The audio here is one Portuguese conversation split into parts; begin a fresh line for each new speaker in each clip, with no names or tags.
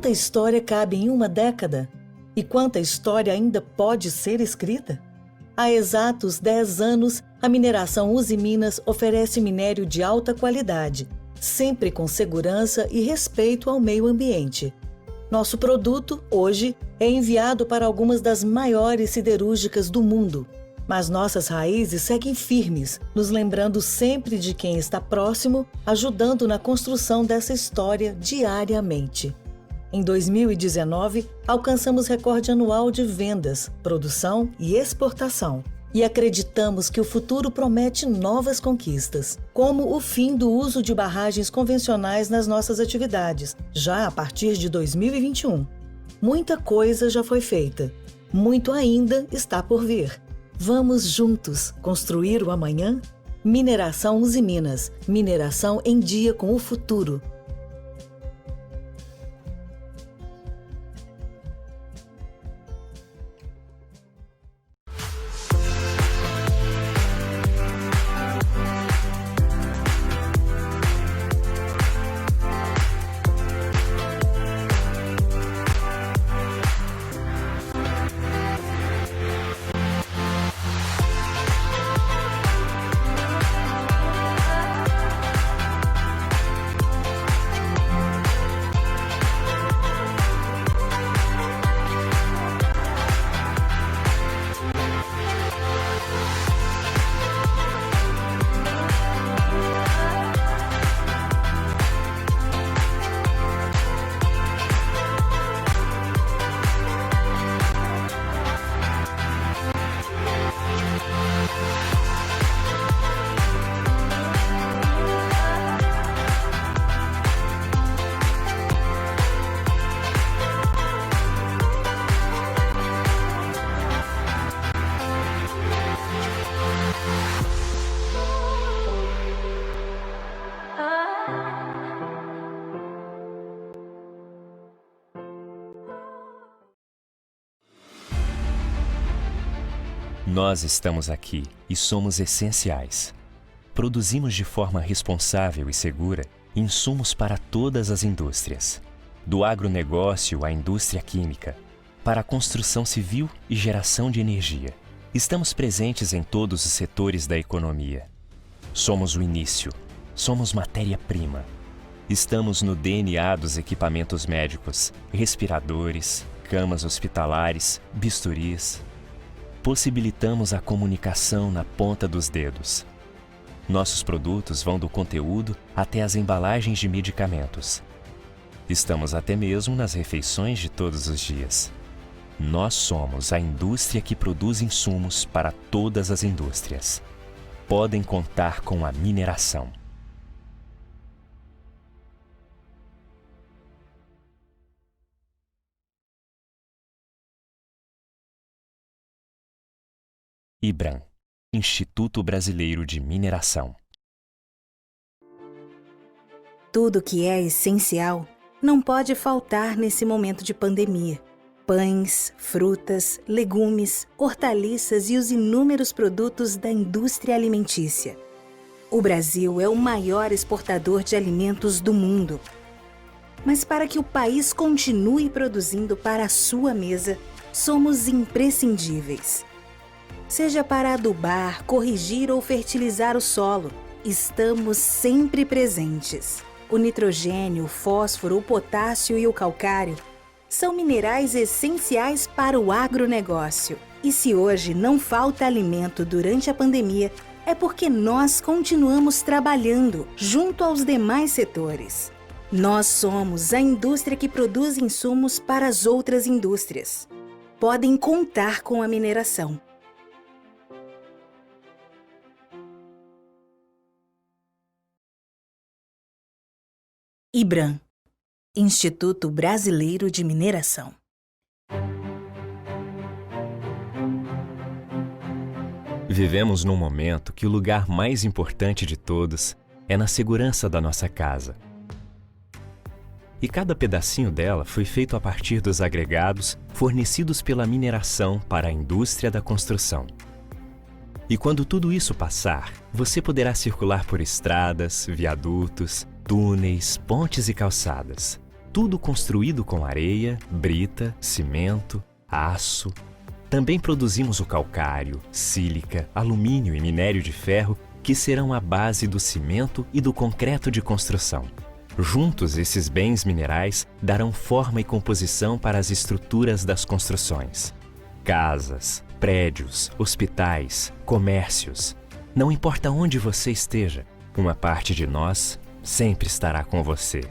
Quanta história cabe em uma década? E quanta história ainda pode ser escrita? Há exatos 10 anos, a mineração Usiminas oferece minério de alta qualidade, sempre com segurança e respeito ao meio ambiente. Nosso produto, hoje, é enviado para algumas das maiores siderúrgicas do mundo. Mas nossas raízes seguem firmes, nos lembrando sempre de quem está próximo, ajudando na construção dessa história diariamente. Em 2019, alcançamos recorde anual de vendas, produção e exportação. E acreditamos que o futuro promete novas conquistas, como o fim do uso de barragens convencionais nas nossas atividades, já a partir de 2021. Muita coisa já foi feita, muito ainda está por vir. Vamos juntos construir o amanhã? Mineração Usiminas, mineração em dia com o futuro.
Nós estamos aqui e somos essenciais. Produzimos de forma responsável e segura insumos para todas as indústrias, do agronegócio à indústria química, para a construção civil e geração de energia. Estamos presentes em todos os setores da economia. Somos o início, somos matéria-prima. Estamos no DNA dos equipamentos médicos, respiradores, camas hospitalares, bisturis. Possibilitamos a comunicação na ponta dos dedos. Nossos produtos vão do conteúdo até as embalagens de medicamentos. Estamos até mesmo nas refeições de todos os dias. Nós somos a indústria que produz insumos para todas as indústrias. Podem contar com a mineração. IBRAM, Instituto Brasileiro de Mineração.
Tudo que é essencial não pode faltar nesse momento de pandemia. Pães, frutas, legumes, hortaliças e os inúmeros produtos da indústria alimentícia. O Brasil é o maior exportador de alimentos do mundo. Mas para que o país continue produzindo para a sua mesa, somos imprescindíveis. Seja para adubar, corrigir ou fertilizar o solo, estamos sempre presentes. O nitrogênio, o fósforo, o potássio e o calcário são minerais essenciais para o agronegócio. E se hoje não falta alimento durante a pandemia, é porque nós continuamos trabalhando junto aos demais setores. Nós somos a indústria que produz insumos para as outras indústrias. Podem contar com a mineração. IBRAM, Instituto Brasileiro de Mineração.
Vivemos num momento que o lugar mais importante de todos é na segurança da nossa casa. E cada pedacinho dela foi feito a partir dos agregados fornecidos pela mineração para a indústria da construção. E quando tudo isso passar, você poderá circular por estradas, viadutos, túneis, pontes e calçadas. tudo construído com areia, brita, cimento, aço. Também produzimos o calcário, sílica, alumínio e minério de ferro, que serão a base do cimento e do concreto de construção. Juntos, esses bens minerais darão forma e composição para as estruturas das construções. Casas, prédios, hospitais, comércios. Não importa onde você esteja, uma parte de nós sempre estará com você.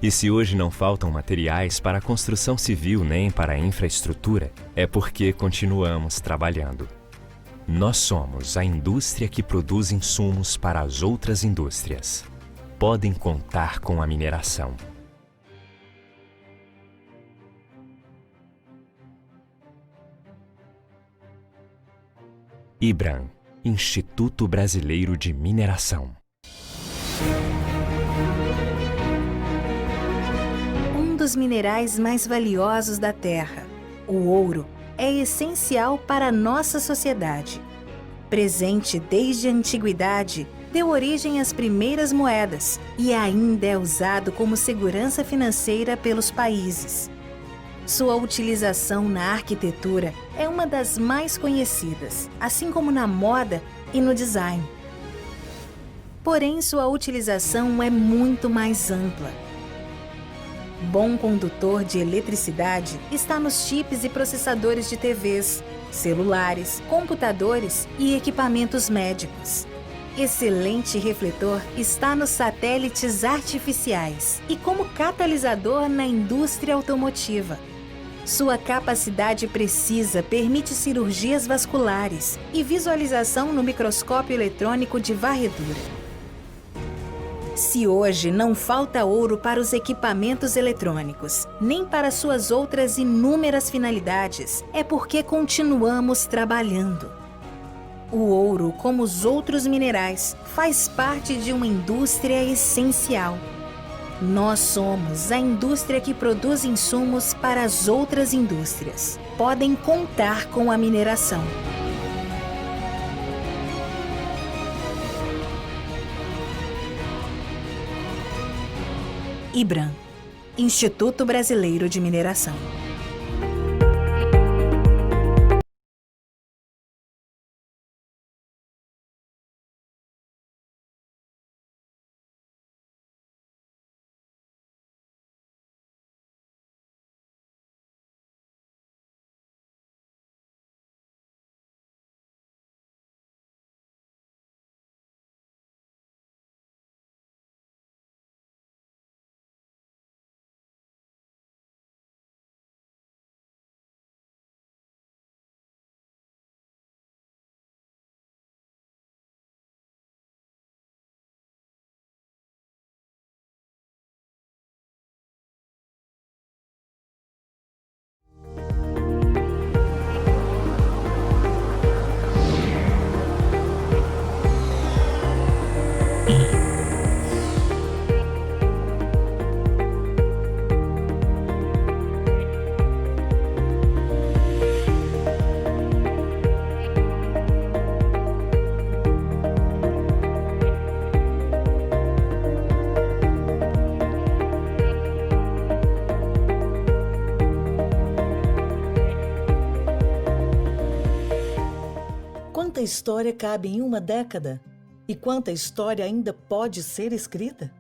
E se hoje não faltam materiais para a construção civil nem para a infraestrutura, é porque continuamos trabalhando. Nós somos a indústria que produz insumos para as outras indústrias. Podem contar com a mineração. IBRAM, Instituto Brasileiro de Mineração.
Um dos minerais mais valiosos da Terra, o ouro, é essencial para a nossa sociedade. Presente desde a antiguidade, deu origem às primeiras moedas e ainda é usado como segurança financeira pelos países. Sua utilização na arquitetura é uma das mais conhecidas, assim como na moda e no design. Porém, sua utilização é muito mais ampla. Bom condutor de eletricidade está nos chips e processadores de TVs, celulares, computadores e equipamentos médicos. Excelente refletor está nos satélites artificiais e como catalisador na indústria automotiva. Sua capacidade precisa permite cirurgias vasculares e visualização no microscópio eletrônico de varredura. Se hoje não falta ouro para os equipamentos eletrônicos, nem para suas outras inúmeras finalidades, é porque continuamos trabalhando. O ouro, como os outros minerais, faz parte de uma indústria essencial. Nós somos a indústria que produz insumos para as outras indústrias. Podem contar com a mineração. IBRAM, Instituto Brasileiro de Mineração.
Quanta história cabe em uma década? E quanta história ainda pode ser escrita?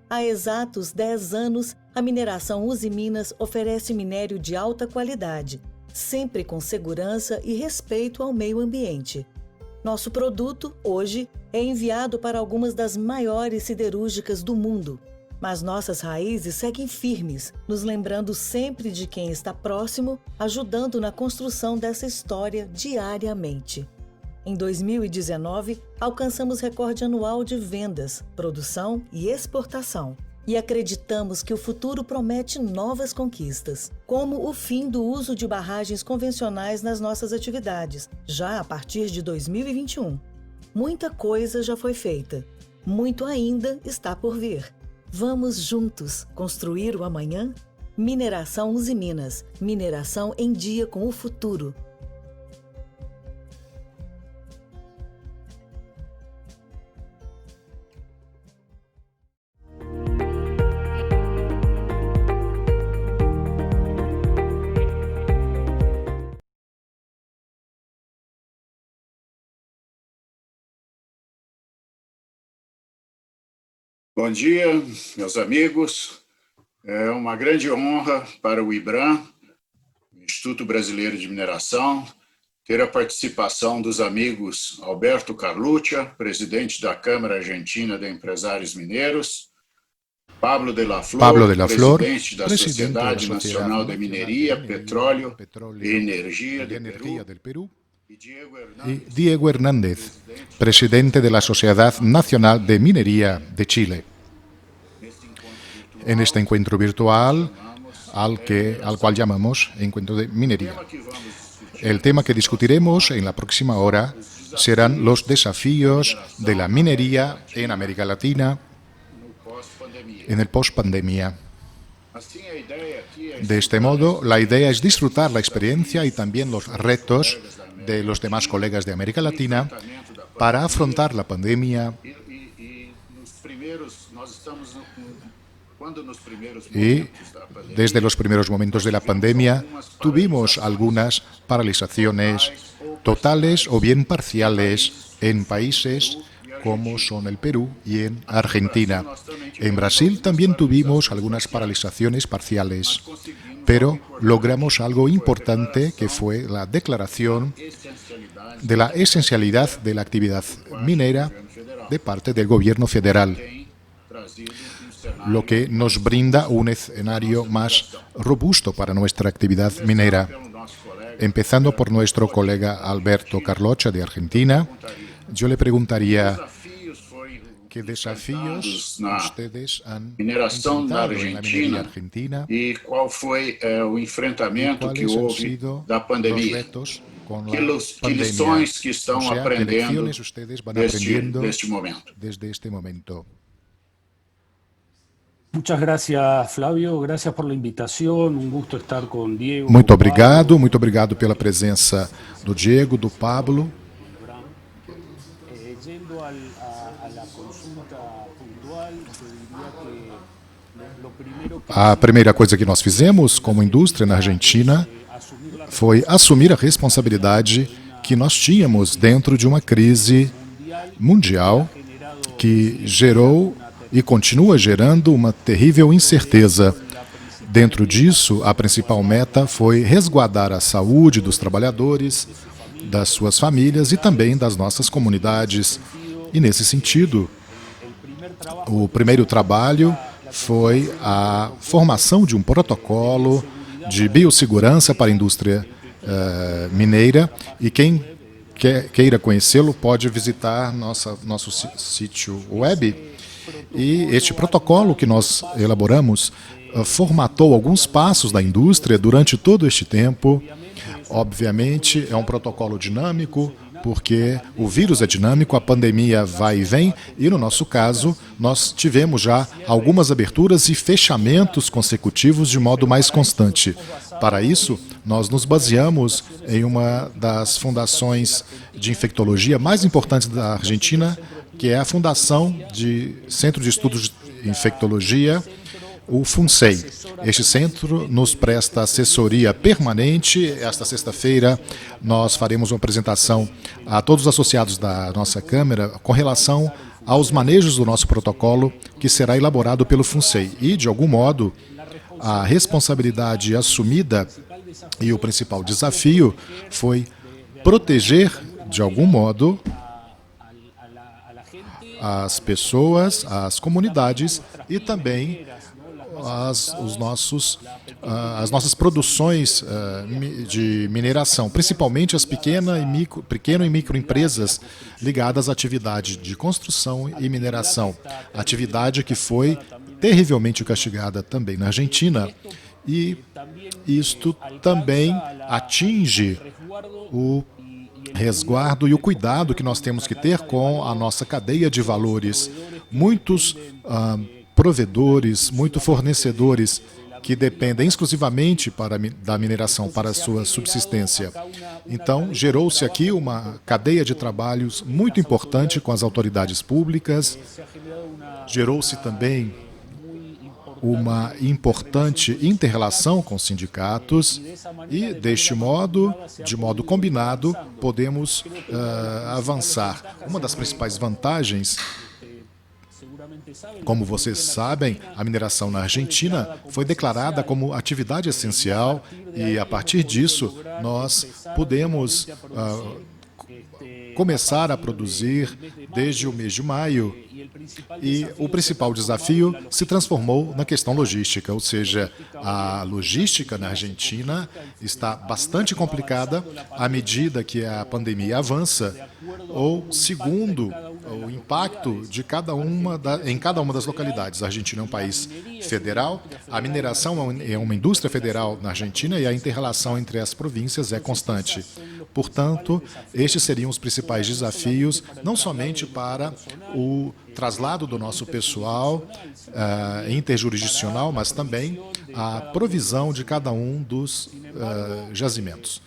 Há exatos 10 anos, a mineração Usiminas oferece minério de alta qualidade, sempre com segurança e respeito ao meio ambiente. Nosso produto, hoje, é enviado para algumas das maiores siderúrgicas do mundo. Mas nossas raízes seguem firmes, nos lembrando sempre de quem está próximo, ajudando na construção dessa história diariamente. Em 2019, alcançamos recorde anual de vendas, produção e exportação. E acreditamos que o futuro promete novas conquistas, como o fim do uso de barragens convencionais nas nossas atividades, já a partir de 2021. Muita coisa já foi feita, muito ainda está por vir. Vamos juntos construir o amanhã? Mineração Usiminas, mineração em dia com o futuro.
Bom dia, meus amigos. É uma grande honra para o IBRAM, Instituto Brasileiro de Mineração, ter a participação dos amigos Alberto Carluccia, presidente da Câmara Argentina de Empresários Mineiros, Pablo de la Flor, presidente da Sociedade Nacional de Mineria, Petróleo e Energia del Perú,
y Diego Hernández, presidente de la Sociedad Nacional de Minería de Chile. En este encuentro virtual, al cual llamamos Encuentro de Minería. El tema que discutiremos en la próxima hora serán los desafíos de la minería en América Latina en el post-pandemia. De este modo, la idea es disfrutar la experiencia y también los retos de los demás colegas de América Latina para afrontar la pandemia y desde los primeros momentos de la pandemia tuvimos algunas paralizaciones totales o bien parciales en países como son el Perú y en Argentina. En Brasil también tuvimos algunas paralizaciones parciales, pero logramos algo importante que fue la declaración de la esencialidad de la actividad minera de parte del gobierno federal, lo que nos brinda un escenario más robusto para nuestra actividad minera. Empezando por nuestro colega Alberto Carluccia de Argentina, yo le preguntaría qué desafíos ustedes han
mineração na
enfrentado en la minería
Argentina
argentina
e qual foi o enfrentamento que
cuáles han
houve
sido
da
los
pandemia.
retos con
Que
la pandemia.
lições que estão
O sea, ¿qué
aprendendo
lecciones ustedes van aprendiendo
deste momento?
desde este momento?
Muchas gracias, Flávio. Gracias por la invitación. Un gusto estar con Diego.
Muito
con Pablo.
muito obrigado pela presença do Diego, do Pablo.
Yendo a la consulta puntual, yo diría que lo primero que
A primeira coisa que nós fizemos como indústria na Argentina foi assumir a responsabilidade que nós tínhamos dentro de uma crise mundial que gerou e continua gerando uma terrível incerteza. Dentro disso, a principal meta foi resguardar a saúde dos trabalhadores, das suas famílias e também das nossas comunidades. E nesse sentido, o primeiro trabalho foi a formação de um protocolo de biossegurança para a indústria mineira, e quem queira conhecê-lo pode visitar nosso sítio web. E este protocolo que nós elaboramos formatou alguns passos da indústria durante todo este tempo. Obviamente, é um protocolo dinâmico, porque o vírus é dinâmico, a pandemia vai e vem, e no nosso caso, nós tivemos já algumas aberturas e fechamentos consecutivos de modo mais constante. Para isso, nós nos baseamos em uma das fundações de infectologia mais importantes da Argentina, que é a Fundação de Centro de Estudos de Infectologia, o FUNSEI. Este centro nos presta assessoria permanente. Esta sexta-feira nós faremos uma apresentação a todos os associados da nossa Câmara com relação aos manejos do nosso protocolo, que será elaborado pelo FUNSEI. E, de algum modo, a responsabilidade assumida e o principal desafio foi proteger, de algum modo, as pessoas, as comunidades e também as nossas produções de mineração, principalmente as pequeno e microempresas ligadas à atividade de construção e mineração, atividade que foi terrivelmente castigada também na Argentina, e isto também atinge o resguardo e o cuidado que nós temos que ter com a nossa cadeia de valores. Muitos provedores, muitos fornecedores que dependem exclusivamente da mineração para a sua subsistência. Então, gerou-se aqui uma cadeia de trabalhos muito importante com as autoridades públicas, gerou-se também uma importante inter-relação com os sindicatos e, deste modo, de modo combinado, podemos avançar. Uma das principais vantagens Como vocês sabem, a mineração na Argentina foi declarada como atividade essencial e, a partir disso, nós podemos começar a produzir desde o mês de maio. E o principal desafio se transformou na questão logística, ou seja, a logística na Argentina está bastante complicada à medida que a pandemia avança, ou segundo o impacto de em cada uma das localidades. A Argentina é um país federal, a mineração é uma indústria federal na Argentina e a inter-relação entre as províncias é constante. Portanto, estes seriam os principais desafios, não somente para o traslado do nosso pessoal interjurisdicional, mas também a provisão de cada um dos jazimentos.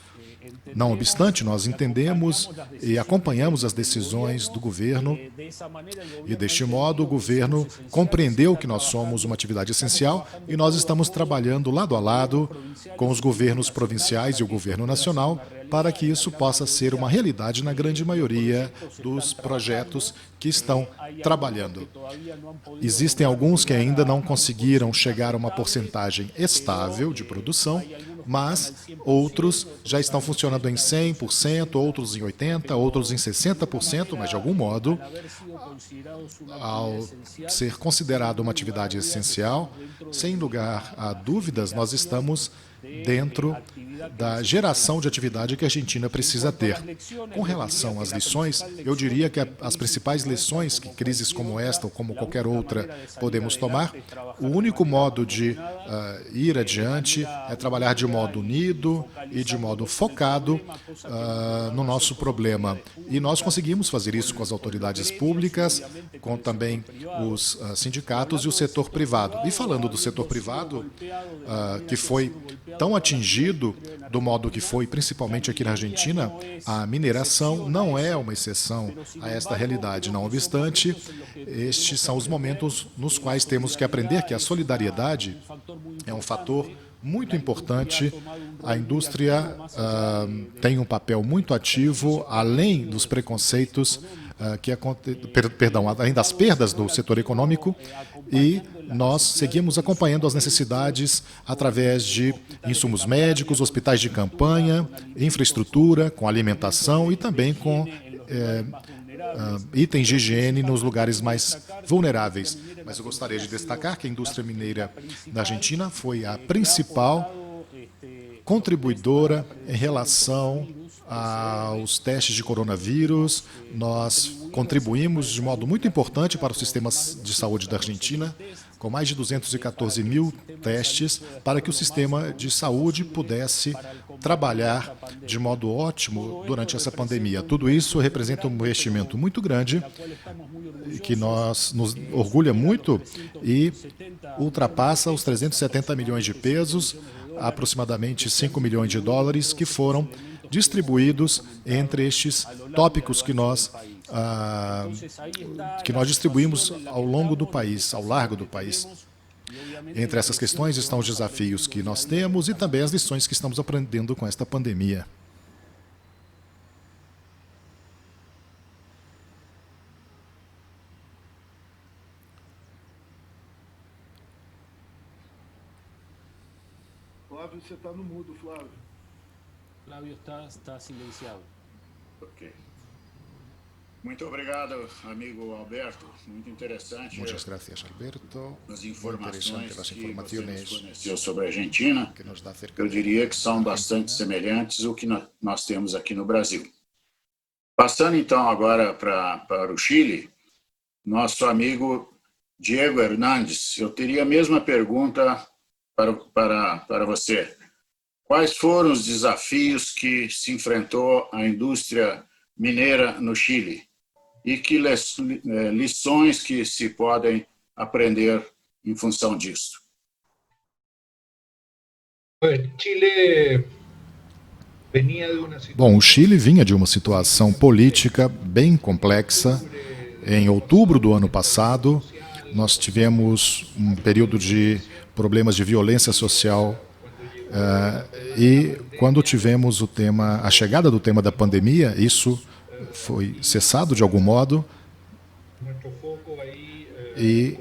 Não obstante, nós entendemos e acompanhamos as decisões do governo e, deste modo, o governo compreendeu que nós somos uma atividade essencial e nós estamos trabalhando lado a lado com os governos provinciais e o governo nacional para que isso possa ser uma realidade na grande maioria dos projetos que estão trabalhando. Existem alguns que ainda não conseguiram chegar a uma porcentagem estável de produção, mas outros já estão funcionando em 100%, outros em 80%, outros em 60%, mas de algum modo, ao ser considerado uma atividade essencial, sem lugar a dúvidas, nós estamos dentro da geração de atividade que a Argentina precisa ter. Com relação às lições, eu diria que as principais lições que crises como esta ou como qualquer outra podemos tomar, o único modo de ir adiante é trabalhar de modo unido e de modo focado no nosso problema. E nós conseguimos fazer isso com as autoridades públicas, com também os sindicatos e o setor privado. E falando do setor privado, que foi tão atingido do modo que foi, principalmente aqui na Argentina, a mineração não é uma exceção a esta realidade. Não obstante, estes são os momentos nos quais temos que aprender que a solidariedade é um fator muito importante. A indústria tem um papel muito ativo, além dos preconceitos, além das perdas do setor econômico, e nós seguimos acompanhando as necessidades através de insumos médicos, hospitais de campanha, infraestrutura, com alimentação e também com itens de higiene nos lugares mais vulneráveis. Mas eu gostaria de destacar que a indústria mineira da Argentina foi a principal contribuidora em relação aos testes de coronavírus. Nós contribuímos de modo muito importante para o sistema de saúde da Argentina, com mais de 214 mil testes, para que o sistema de saúde pudesse trabalhar de modo ótimo durante essa pandemia. Tudo isso representa um investimento muito grande, que nos orgulha muito e ultrapassa os 370 milhões de pesos, aproximadamente 5 milhões de dólares, que foram distribuídos entre estes tópicos que nós distribuímos ao longo do país, ao largo do país. Entre essas questões estão os desafios que nós temos e também as lições que estamos aprendendo com esta pandemia.
Flávio, você está no mudo, Flávio.
Flávio está silenciado.
Ok. Muito obrigado, amigo Alberto. Muito interessante.
Muchas gracias, Alberto.
As
Muy
informações
interesante las
que você nos
informaciones
forneceu sobre a Argentina,
que nos da acerca
eu diria que são bastante semelhantes ao que nós temos aqui no Brasil. Passando então agora para o Chile, nosso amigo Diego Hernandes, eu teria a mesma pergunta para você. Quais foram os desafios que se enfrentou a indústria mineira no Chile? E que lições que se podem aprender em função disso?
Bom, o Chile vinha de uma situação política bem complexa. Em outubro do ano passado, nós tivemos um período de problemas de violência social e quando tivemos a chegada do tema da pandemia, isso foi cessado de algum modo. E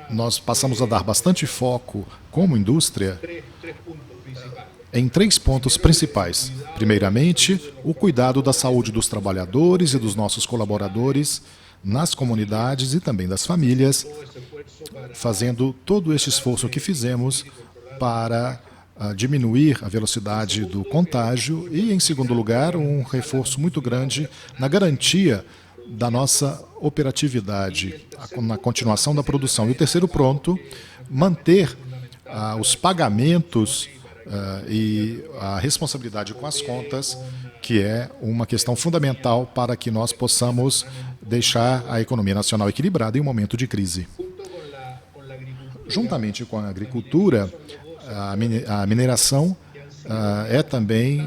nós passamos a dar bastante foco, como indústria, em 3 pontos principais. Primeiramente, o cuidado da saúde dos trabalhadores e dos nossos colaboradores nas comunidades e também das famílias, fazendo todo este esforço que fizemos para diminuir a velocidade do contágio e, em segundo lugar, um reforço muito grande na garantia da nossa operatividade, na continuação da produção. E o terceiro ponto, manter os pagamentos e a responsabilidade com as contas, que é uma questão fundamental para que nós possamos deixar a economia nacional equilibrada em um momento de crise. Juntamente com a agricultura, a mineração é também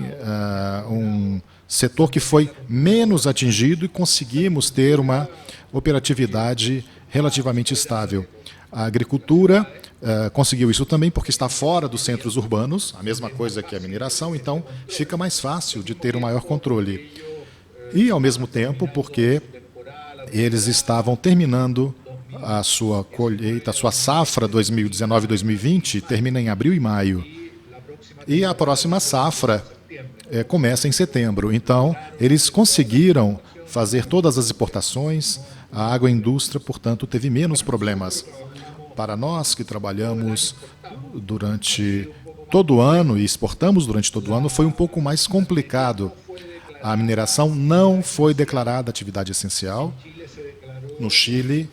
um setor que foi menos atingido e conseguimos ter uma operatividade relativamente estável. A agricultura conseguiu isso também porque está fora dos centros urbanos, a mesma coisa que a mineração, então fica mais fácil de ter um maior controle. E, ao mesmo tempo, porque eles estavam terminando a sua colheita, a sua safra 2019-2020, termina em abril e maio. E a próxima safra começa em setembro. Então, eles conseguiram fazer todas as exportações, a agroindústria, portanto, teve menos problemas. Para nós que trabalhamos durante todo o ano e exportamos durante todo o ano, foi um pouco mais complicado. A mineração não foi declarada atividade essencial. No Chile,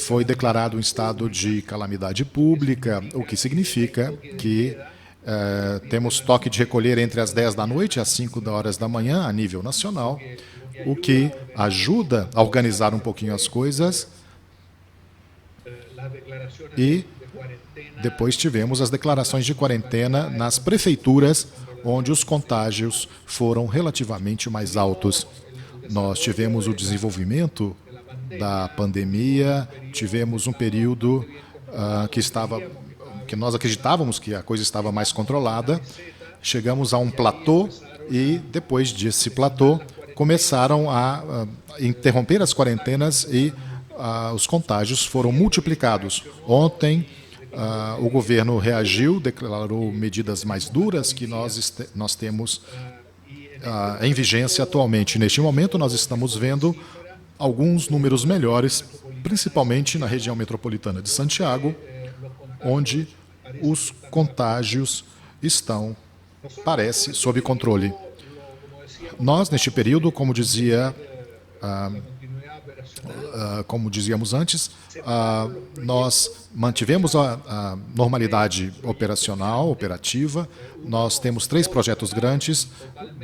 foi declarado um estado de calamidade pública, o que significa que temos toque de recolher entre as 10 da noite e as 5 horas da manhã a nível nacional, o que ajuda a organizar um pouquinho as coisas. E depois tivemos as declarações de quarentena nas prefeituras, onde os contágios foram relativamente mais altos. Nós tivemos o desenvolvimento da pandemia, tivemos um período que nós acreditávamos que a coisa estava mais controlada, chegamos a um platô e, depois desse platô, começaram a interromper as quarentenas e os contágios foram multiplicados. Ontem, o governo reagiu, declarou medidas mais duras que nós temos em vigência atualmente. Neste momento, nós estamos vendo alguns números melhores, principalmente na região metropolitana de Santiago, onde os contágios estão, parece, sob controle. Nós, neste período, como dizíamos antes, nós mantivemos a normalidade operativa. Nós temos 3 projetos grandes,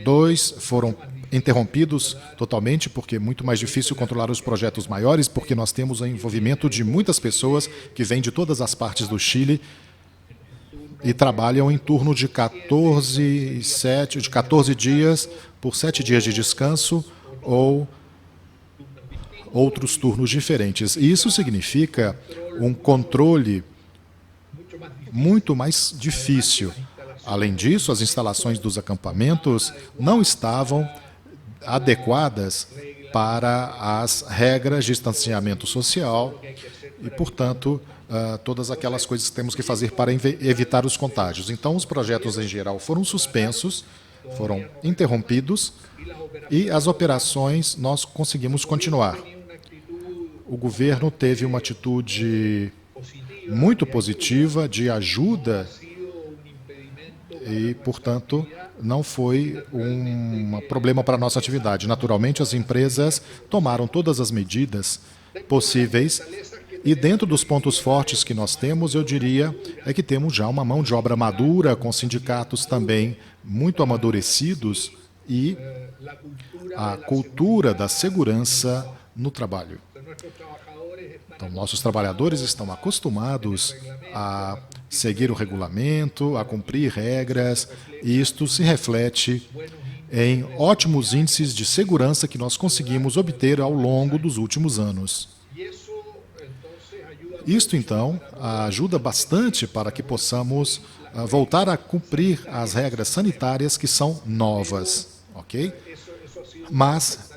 2 foram interrompidos totalmente, porque é muito mais difícil controlar os projetos maiores, porque nós temos o envolvimento de muitas pessoas que vêm de todas as partes do Chile e trabalham em turno de 14 dias, por 7 dias de descanso ou outros turnos diferentes. E isso significa um controle muito mais difícil. Além disso, as instalações dos acampamentos não estavam adequadas para as regras de distanciamento social e, portanto, todas aquelas coisas que temos que fazer para evitar os contágios. Então, os projetos em geral foram suspensos, foram interrompidos e as operações nós conseguimos continuar. O governo teve uma atitude muito positiva de ajuda e, portanto, não foi um problema para a nossa atividade. Naturalmente, as empresas tomaram todas as medidas possíveis e, dentro dos pontos fortes que nós temos, eu diria, é que temos já uma mão de obra madura, com sindicatos também muito amadurecidos e a cultura da segurança no trabalho. Então, nossos trabalhadores estão acostumados a seguir o regulamento, a cumprir regras, e isto se reflete em ótimos índices de segurança que nós conseguimos obter ao longo dos últimos anos. Isto, então, ajuda bastante para que possamos voltar a cumprir as regras sanitárias que são novas, ok? Mas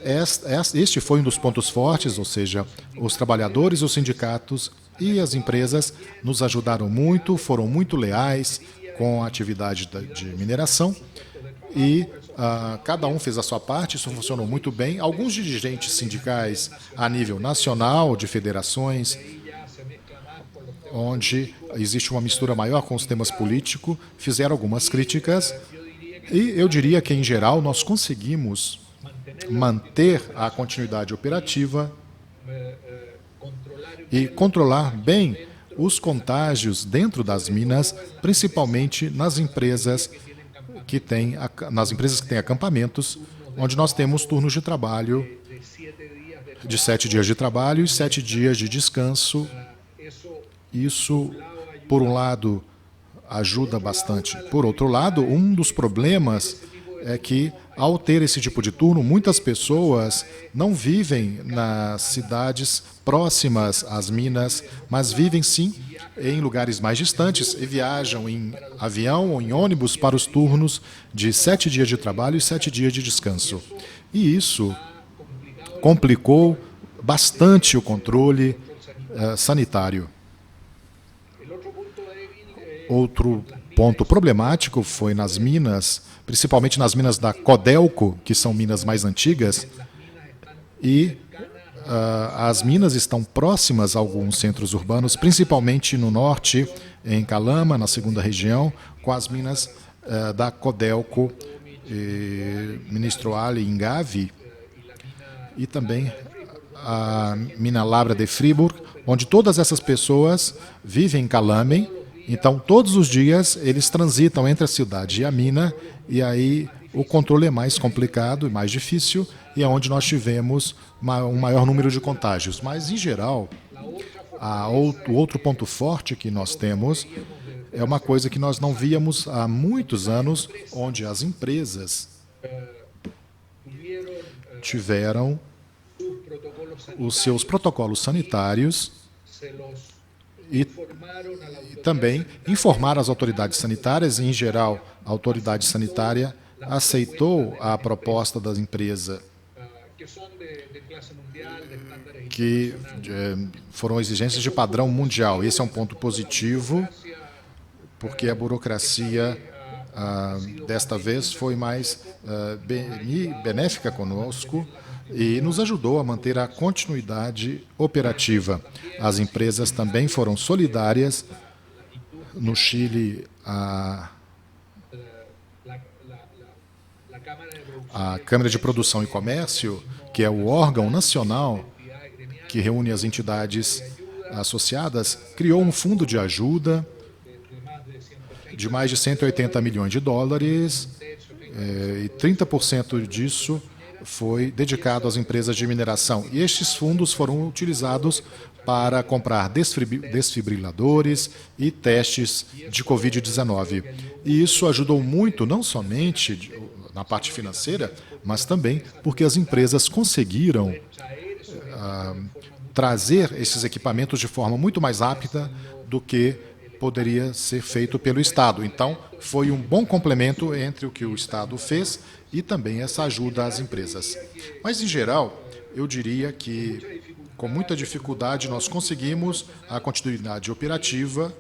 Este foi um dos pontos fortes, ou seja, os trabalhadores, os sindicatos e as empresas nos ajudaram muito, foram muito leais com a atividade de mineração e cada um fez a sua parte, isso funcionou muito bem. Alguns dirigentes sindicais a nível nacional, de federações, onde existe uma mistura maior com os temas políticos, fizeram algumas críticas e eu diria que, em geral, nós conseguimos manter a continuidade operativa e controlar bem os contágios dentro das minas, principalmente nas empresas que têm acampamentos, onde nós temos turnos de trabalho de 7 dias de trabalho e 7 dias de descanso. Isso, por um lado, ajuda bastante. Por outro lado, um dos problemas é que, ao ter esse tipo de turno, muitas pessoas não vivem nas cidades próximas às minas, mas vivem sim em lugares mais distantes e viajam em avião ou em ônibus para os turnos de 7 dias de trabalho e 7 dias de descanso. E isso complicou bastante o controle sanitário. Outro ponto problemático foi nas minas, principalmente nas minas da Codelco, que são minas mais antigas, e as minas estão próximas a alguns centros urbanos, principalmente no norte, em Calama, na segunda região, com as minas da Codelco, Ministro Ali em Gavi, e também a mina Labra de Fribourg, onde todas essas pessoas vivem em Calame. Então, todos os dias, eles transitam entre a cidade e a mina, e aí o controle é mais complicado e mais difícil, e é onde nós tivemos um maior número de contágios. Mas, em geral, o outro ponto forte que nós temos é uma coisa que nós não víamos há muitos anos, onde as empresas tiveram os seus protocolos sanitários e também informar as autoridades sanitárias, e, em geral, a autoridade sanitária aceitou a proposta da empresa, que foram exigências de padrão mundial. Esse é um ponto positivo, porque a burocracia desta vez foi mais benéfica conosco e nos ajudou a manter a continuidade operativa. As empresas também foram solidárias. No Chile, a Câmara de Produção e Comércio, que é o órgão nacional que reúne as entidades associadas, criou um fundo de ajuda de mais de 180 milhões de dólares, e 30% disso foi dedicado às empresas de mineração. E estes fundos foram utilizados para comprar desfibriladores e testes de Covid-19. E isso ajudou muito, não somente na parte financeira, mas também porque as empresas conseguiram trazer esses equipamentos de forma muito mais rápida do que poderia ser feito pelo Estado. Então, foi um bom complemento entre o que o Estado fez e também essa ajuda às empresas. Mas, em geral, eu diria que, com muita dificuldade, nós conseguimos a continuidade operativa,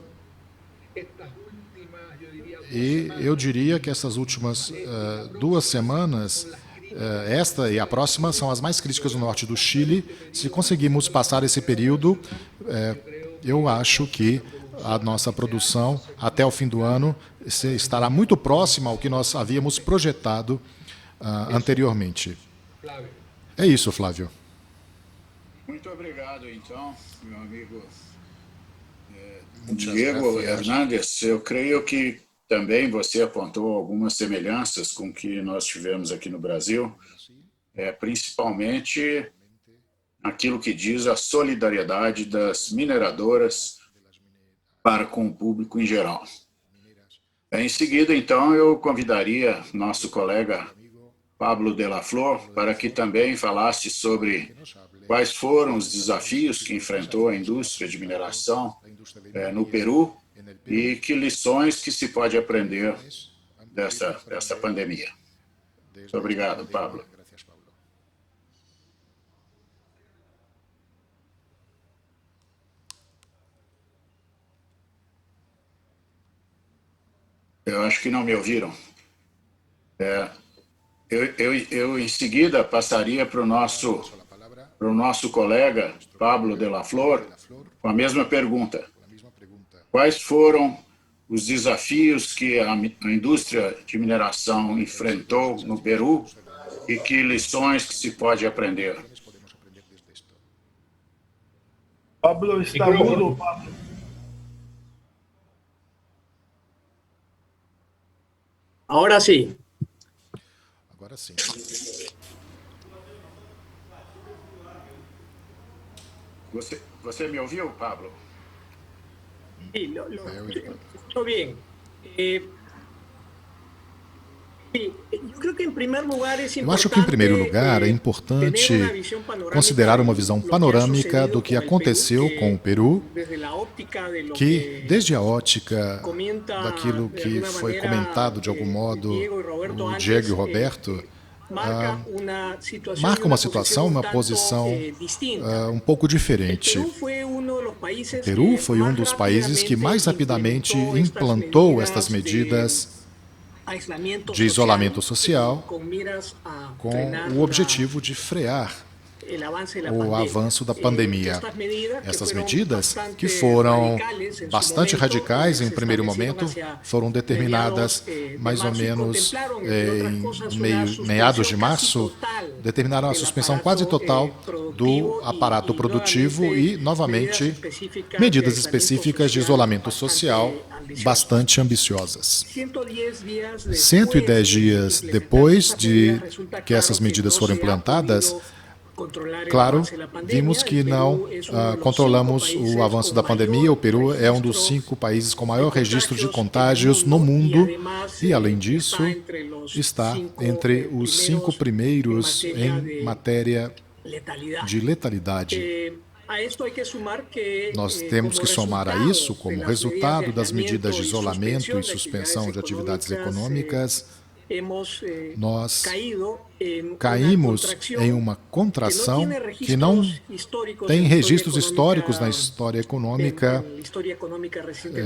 e eu diria que essas últimas 2 semanas, esta e a próxima, são as mais críticas no norte do Chile. Se conseguirmos passar esse período, eu acho que a nossa produção, até o fim do ano, estará muito próxima ao que nós havíamos projetado anteriormente. É isso, Flávio.
Muito obrigado, então, meu amigo Diego Hernandes. Eu creio que também você apontou algumas semelhanças com o que nós tivemos aqui no Brasil, principalmente aquilo que diz a solidariedade das mineradoras para com o público em geral. Em seguida, então, eu convidaria nosso colega Pablo de la Flor para que também falasse sobre quais foram os desafios que enfrentou a indústria de mineração no Peru e que lições que se pode aprender dessa pandemia. Muito obrigado, Pablo. Eu acho que não me ouviram. Eu em seguida passaria para o nosso colega Pablo de la Flor com a mesma pergunta. Quais foram os desafios que a indústria de mineração enfrentou no Peru e que lições que se pode aprender?
Pablo está mudo, Pablo.
Ahora sí.
Agora sim.
Você me ouviu, Pablo?
Sí, lo escucho bien. Sí, yo creo que em primeiro lugar é
Eu acho que, em primeiro lugar, é importante considerar uma visão panorâmica do que aconteceu com o Peru, que, desde a ótica daquilo que foi comentado de algum modo o Diego e o Roberto, marca uma situação, uma posição um pouco diferente. O Peru foi um dos países que mais rapidamente implantou estas medidas de isolamento social com o objetivo de frear o avanço da pandemia. Essas medidas, que foram bastante radicais em um primeiro momento, foram determinadas mais ou menos em meados de março, determinaram a suspensão quase total do aparato produtivo e, novamente, medidas específicas de isolamento social bastante ambiciosas. 110 dias depois de que essas medidas foram implantadas, claro, vimos que não controlamos o avanço da pandemia. O Peru é um dos 5 países com maior registro de contágios no mundo e, além disso, está entre os 5 primeiros em matéria de letalidade. Nós temos que somar a isso, como resultado das medidas de isolamento e suspensão de atividades econômicas, nós caímos em uma contração que não tem registros históricos na história econômica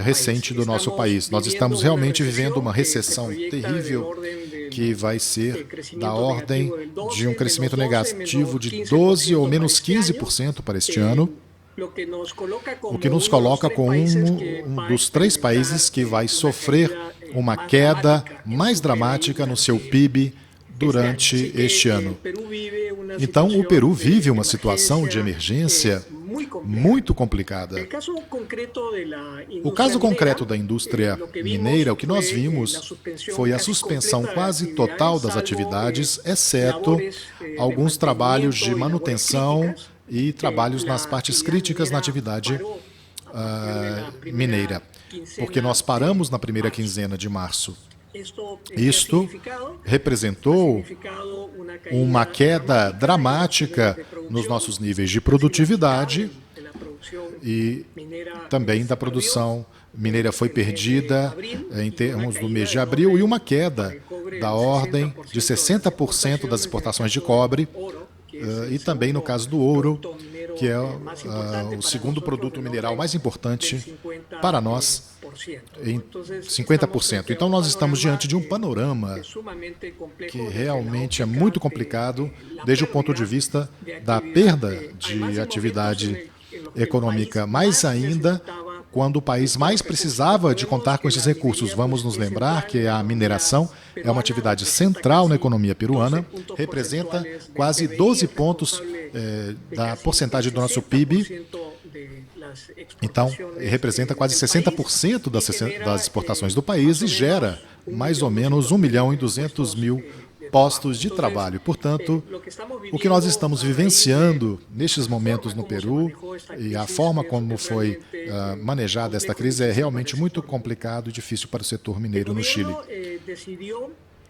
recente do nosso país. Nós estamos realmente vivendo uma recessão terrível que vai ser da ordem de um crescimento negativo de 12% ou menos 15% para este ano, o que nos coloca como um dos 3 países que vai sofrer uma queda mais dramática no seu PIB durante este ano. Então, o Peru vive uma situação de emergência muito complicada. O caso concreto da indústria mineira, o que nós vimos foi a suspensão quase total das atividades, exceto alguns trabalhos de manutenção e trabalhos nas partes críticas na atividade mineira, porque nós paramos na primeira quinzena de março. Isto representou uma queda dramática nos nossos níveis de produtividade e também da produção mineira foi perdida em termos do mês de abril e uma queda da ordem de 60% das exportações de cobre e também no caso do ouro, que é o segundo produto mineral mais importante para nós, em 50%. Então, nós estamos diante de um panorama que realmente é muito complicado desde o ponto de vista da perda de atividade econômica, mais ainda quando o país mais precisava de contar com esses recursos. Vamos nos lembrar que a mineração é uma atividade central na economia peruana, representa quase 12 pontos da porcentagem do nosso PIB, então representa quase 60% das exportações do país e gera mais ou menos 1.200.000 postos de trabalho. Portanto, o que nós estamos vivenciando nestes momentos no Peru e a forma como foi manejada esta crise é realmente muito complicado e difícil para o setor mineiro no Chile.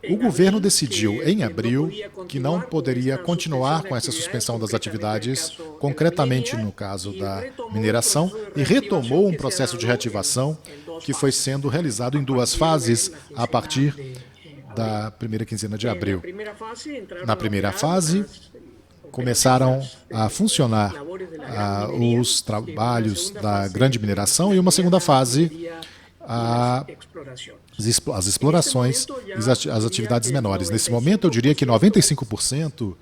O governo decidiu, em abril, que não poderia continuar com essa suspensão das atividades, concretamente no caso da mineração, e retomou um processo de reativação que foi sendo realizado em 2 fases a partir da primeira quinzena de abril. Na primeira fase, começaram a funcionar os trabalhos da grande mineração e uma segunda fase as explorações e as atividades menores. Nesse momento, eu diria que 95%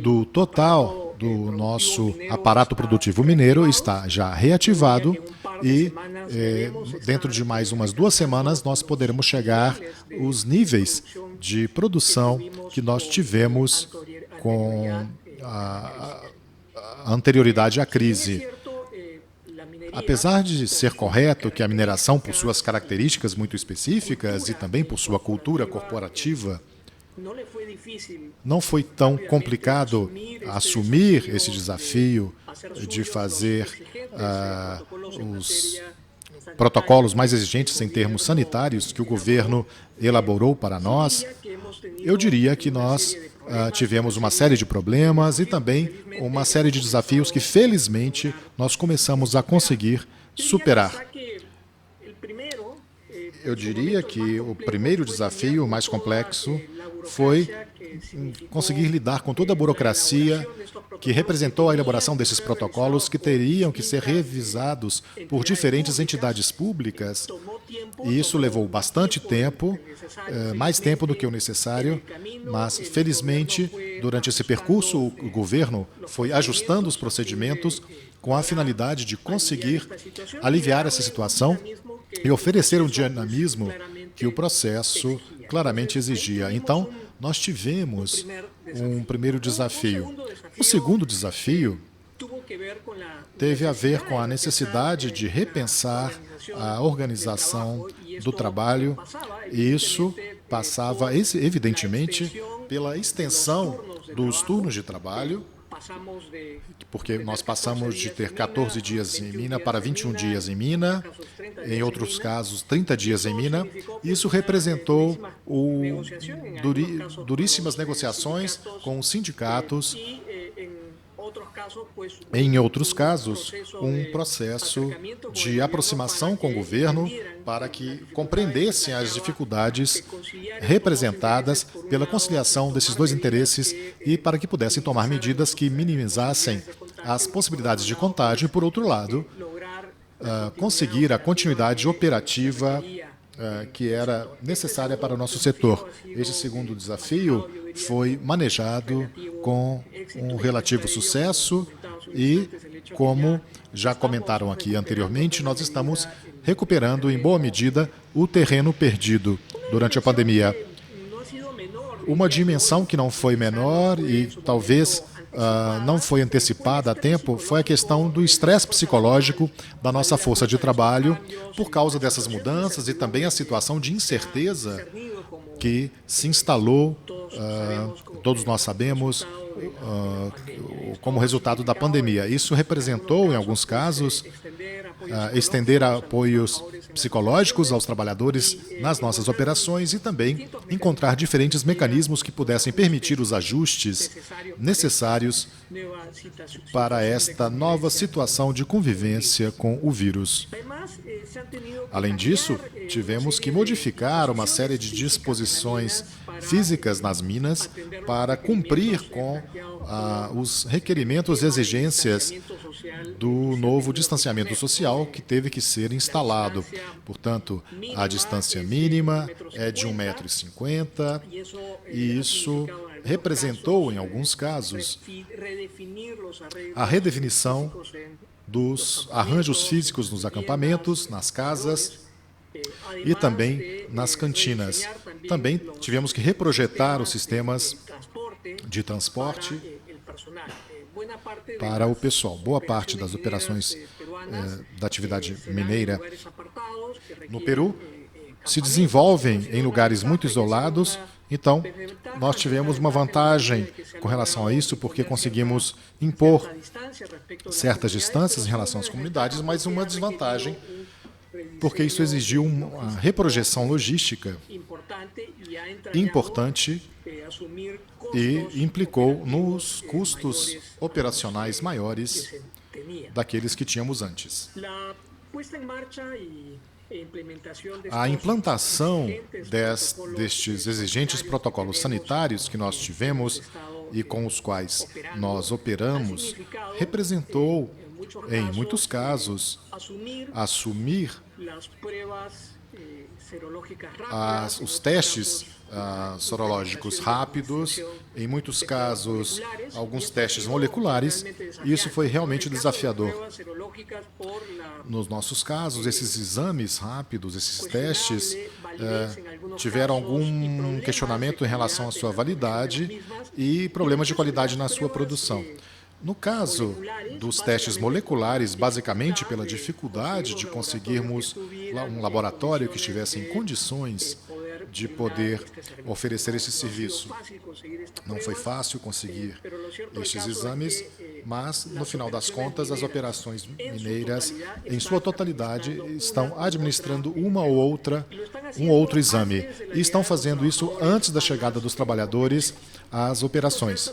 do total do nosso aparato produtivo mineiro está já reativado e dentro de mais umas 2 semanas nós poderemos chegar aos níveis de produção que nós tivemos com a anterioridade à crise. Apesar de ser correto que a mineração, por suas características muito específicas e também por sua cultura corporativa, não foi tão complicado assumir esse desafio de fazer os protocolos mais exigentes em termos sanitários que o governo elaborou para nós. Eu diria que nós tivemos uma série de problemas e também uma série de desafios que, felizmente, nós começamos a conseguir superar. Eu diria que o primeiro desafio mais complexo foi conseguir lidar com toda a burocracia que representou a elaboração desses protocolos que teriam que ser revisados por diferentes entidades públicas. E isso levou bastante tempo, mais tempo do que o necessário, mas, felizmente, durante esse percurso, o governo foi ajustando os procedimentos com a finalidade de conseguir aliviar essa situação e oferecer um dinamismo que o processo claramente exigia. Então, nós tivemos um primeiro desafio. O segundo desafio teve a ver com a necessidade de repensar a organização do trabalho, e isso passava, evidentemente, pela extensão dos turnos de trabalho, porque nós passamos de ter 14 dias em mina para 21 dias em mina, em outros casos 30 dias em mina. Isso representou duríssimas negociações com os sindicatos. Em outros casos, um processo de aproximação com o governo para que compreendessem as dificuldades representadas pela conciliação desses dois interesses e para que pudessem tomar medidas que minimizassem as possibilidades de contágio e, por outro lado, conseguir a continuidade operativa que era necessária para o nosso setor. Este segundo desafio foi manejado com um relativo sucesso e, como já comentaram aqui anteriormente, nós estamos recuperando em boa medida o terreno perdido durante a pandemia. Uma dimensão que não foi menor e talvez não foi antecipada a tempo foi a questão do estresse psicológico da nossa força de trabalho por causa dessas mudanças e também a situação de incerteza que se instalou, todos nós sabemos, como resultado da pandemia. Isso representou, em alguns casos, estender apoios psicológicos aos trabalhadores nas nossas operações e também encontrar diferentes mecanismos que pudessem permitir os ajustes necessários para esta nova situação de convivência com o vírus. Além disso, tivemos que modificar uma série de disposições físicas nas minas para cumprir com os requerimentos e exigências do novo distanciamento social que teve que ser instalado. Portanto, a distância mínima é de 1,50 m e isso representou, em alguns casos, a redefinição dos arranjos físicos nos acampamentos, nas casas e também nas cantinas. Também tivemos que reprojetar os sistemas de transporte para o pessoal. Boa parte das operações da atividade mineira no Peru se desenvolvem em lugares muito isolados. Então, nós tivemos uma vantagem com relação a isso, porque conseguimos impor certas distâncias em relação às comunidades, mas uma desvantagem, porque isso exigiu uma reprojeção logística importante e implicou nos custos operacionais maiores daqueles que tínhamos antes. A implantação destes exigentes protocolos sanitários que nós tivemos e com os quais nós operamos representou, em muitos casos, assumir os testes sorológicos rápidos, em muitos casos, alguns testes moleculares, e isso foi realmente desafiador. Nos nossos casos, esses exames rápidos, esses testes, tiveram algum questionamento em relação à sua validade e problemas de qualidade na sua produção. No caso dos testes moleculares, basicamente pela dificuldade de conseguirmos um laboratório que estivesse em condições de poder oferecer esse serviço. Não foi fácil conseguir estes exames, mas, no final das contas, as operações mineiras, em sua totalidade, estão administrando um outro exame. E estão fazendo isso antes da chegada dos trabalhadores às operações.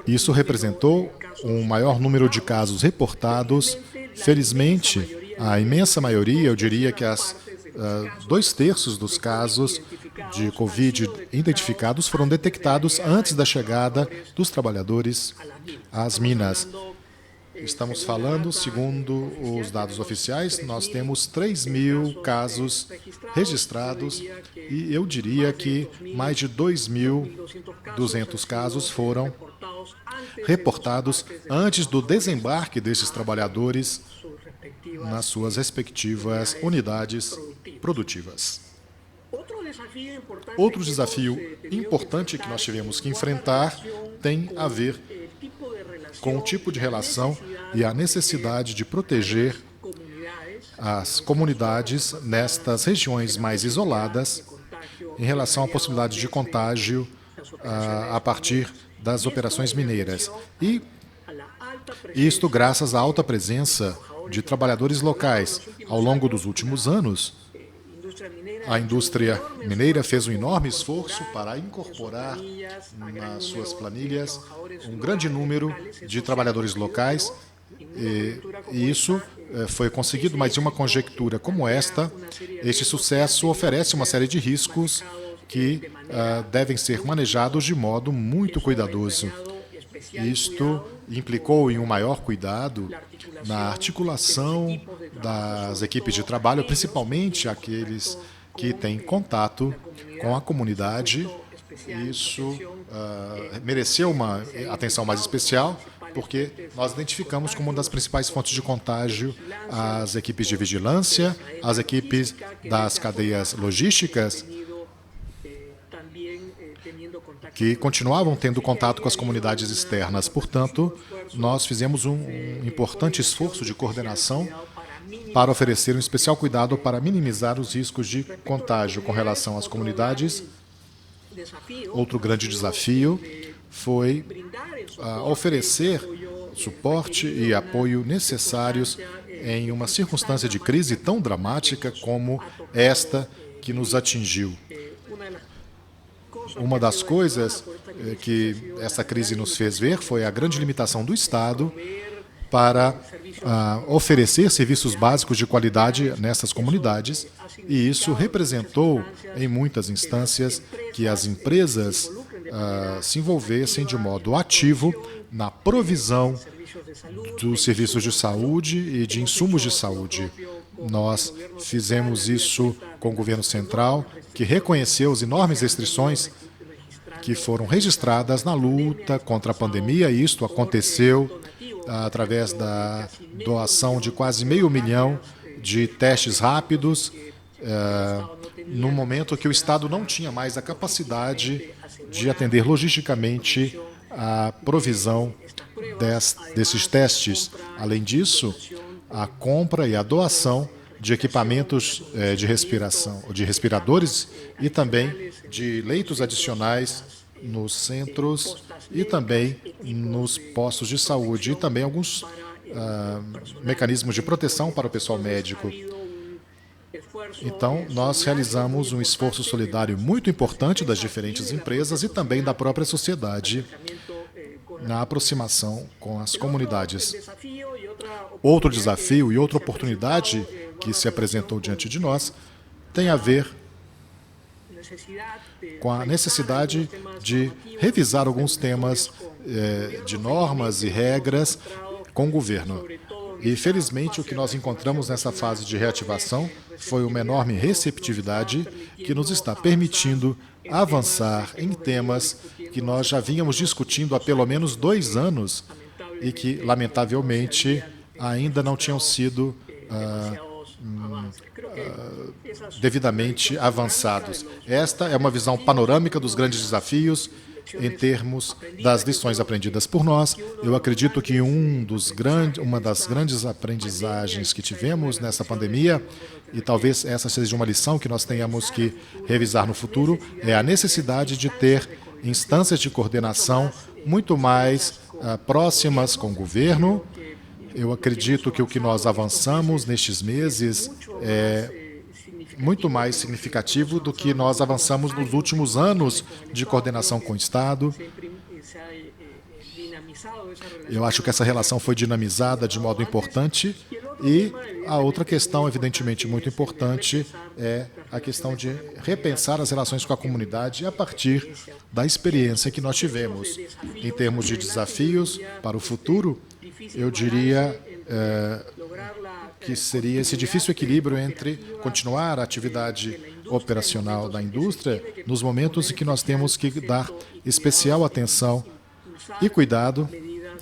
Isso representou um maior número de casos reportados. Felizmente, a imensa maioria, eu diria que 2/3 dos casos de Covid identificados foram detectados antes da chegada dos trabalhadores às minas. Estamos falando, segundo os dados oficiais, nós temos 3.000 casos registrados e eu diria que mais de 2.200 casos foram reportados antes do desembarque desses trabalhadores nas suas respectivas unidades produtivas. Outro desafio importante que nós tivemos que enfrentar tem a ver com o tipo de relação e a necessidade de proteger as comunidades nestas regiões mais isoladas em relação à possibilidade de contágio a partir das operações mineiras. E isto graças à alta presença de trabalhadores locais. Ao longo dos últimos anos, a indústria mineira fez um enorme esforço para incorporar nas suas planilhas um grande número de trabalhadores locais, e isso foi conseguido, mas em uma conjectura como esta, este sucesso oferece uma série de riscos que devem ser manejados de modo muito cuidadoso. Isto implicou em um maior cuidado na articulação das equipes de trabalho, principalmente aqueles que têm contato com a comunidade. Isso mereceu uma atenção mais especial, porque nós identificamos como uma das principais fontes de contágio as equipes de vigilância, as equipes das cadeias logísticas, que continuavam tendo contato com as comunidades externas. Portanto, nós fizemos um importante esforço de coordenação para oferecer um especial cuidado para minimizar os riscos de contágio com relação às comunidades. Outro grande desafio foi oferecer suporte e apoio necessários em uma circunstância de crise tão dramática como esta que nos atingiu. Uma das coisas que essa crise nos fez ver foi a grande limitação do Estado para oferecer serviços básicos de qualidade nessas comunidades, e isso representou, em muitas instâncias, que as empresas se envolvessem de modo ativo na provisão dos serviços de saúde e de insumos de saúde. Nós fizemos isso com o governo central, que reconheceu as enormes restrições que foram registradas na luta contra a pandemia, e isto aconteceu através da doação de quase 500 mil de testes rápidos, no momento que o Estado não tinha mais a capacidade de atender logisticamente a provisão desses testes. Além disso, a compra e a doação de equipamentos de respiração, de respiradores e também de leitos adicionais nos centros e também nos postos de saúde, e também alguns mecanismos de proteção para o pessoal médico. Então, nós realizamos um esforço solidário muito importante das diferentes empresas e também da própria sociedade na aproximação com as comunidades. Outro desafio e outra oportunidade que se apresentou diante de nós tem a ver com a necessidade de revisar alguns temas de normas e regras com o governo. E, felizmente, o que nós encontramos nessa fase de reativação foi uma enorme receptividade que nos está permitindo avançar em temas que nós já vínhamos discutindo há pelo menos 2 anos e que, lamentavelmente, ainda não tinham sido devidamente avançados. Esta é uma visão panorâmica dos grandes desafios em termos das lições aprendidas por nós. Eu acredito que uma das grandes aprendizagens que tivemos nessa pandemia, e talvez essa seja uma lição que nós tenhamos que revisar no futuro, é a necessidade de ter instâncias de coordenação muito mais próximas com o governo. Eu acredito que o que nós avançamos nestes meses é muito mais significativo do que nós avançamos nos últimos anos de coordenação com o Estado. Eu acho que essa relação foi dinamizada de modo importante. E a outra questão, evidentemente, muito importante é a questão de repensar as relações com a comunidade a partir da experiência que nós tivemos. Em termos de desafios para o futuro, eu diria que seria esse difícil equilíbrio entre continuar a atividade operacional da indústria nos momentos em que nós temos que dar especial atenção e cuidado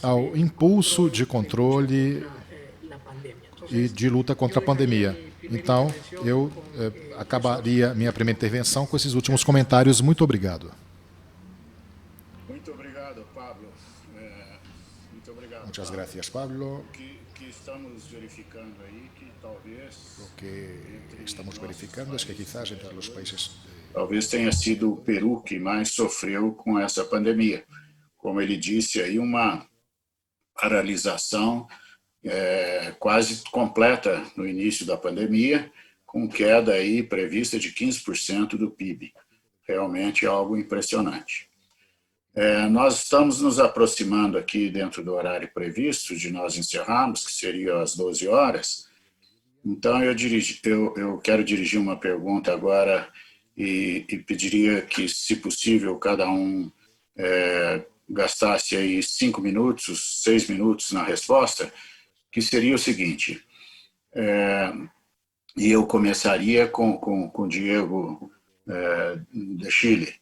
ao impulso de controle e de luta contra a pandemia. Então, eu acabaria minha primeira intervenção com esses últimos comentários. Muito obrigado.
Muito obrigado, Pablo. Muito obrigado.
Muchas gracias, Pablo.
Que estamos verificando aí que talvez...
O que estamos verificando é que quizás entre os países...
Talvez tenha sido o Peru que mais sofreu com essa pandemia. Como ele disse aí, uma paralisação quase completa no início da pandemia, com queda aí prevista de 15% do PIB. Realmente é algo impressionante. Nós estamos nos aproximando aqui dentro do horário previsto de nós encerrarmos, que seria às 12 horas. Então, eu quero dirigir uma pergunta agora e pediria que, se possível, cada um gastasse aí 5 minutos, 6 minutos na resposta, que seria o seguinte, e eu começaria com o Diego de Chile.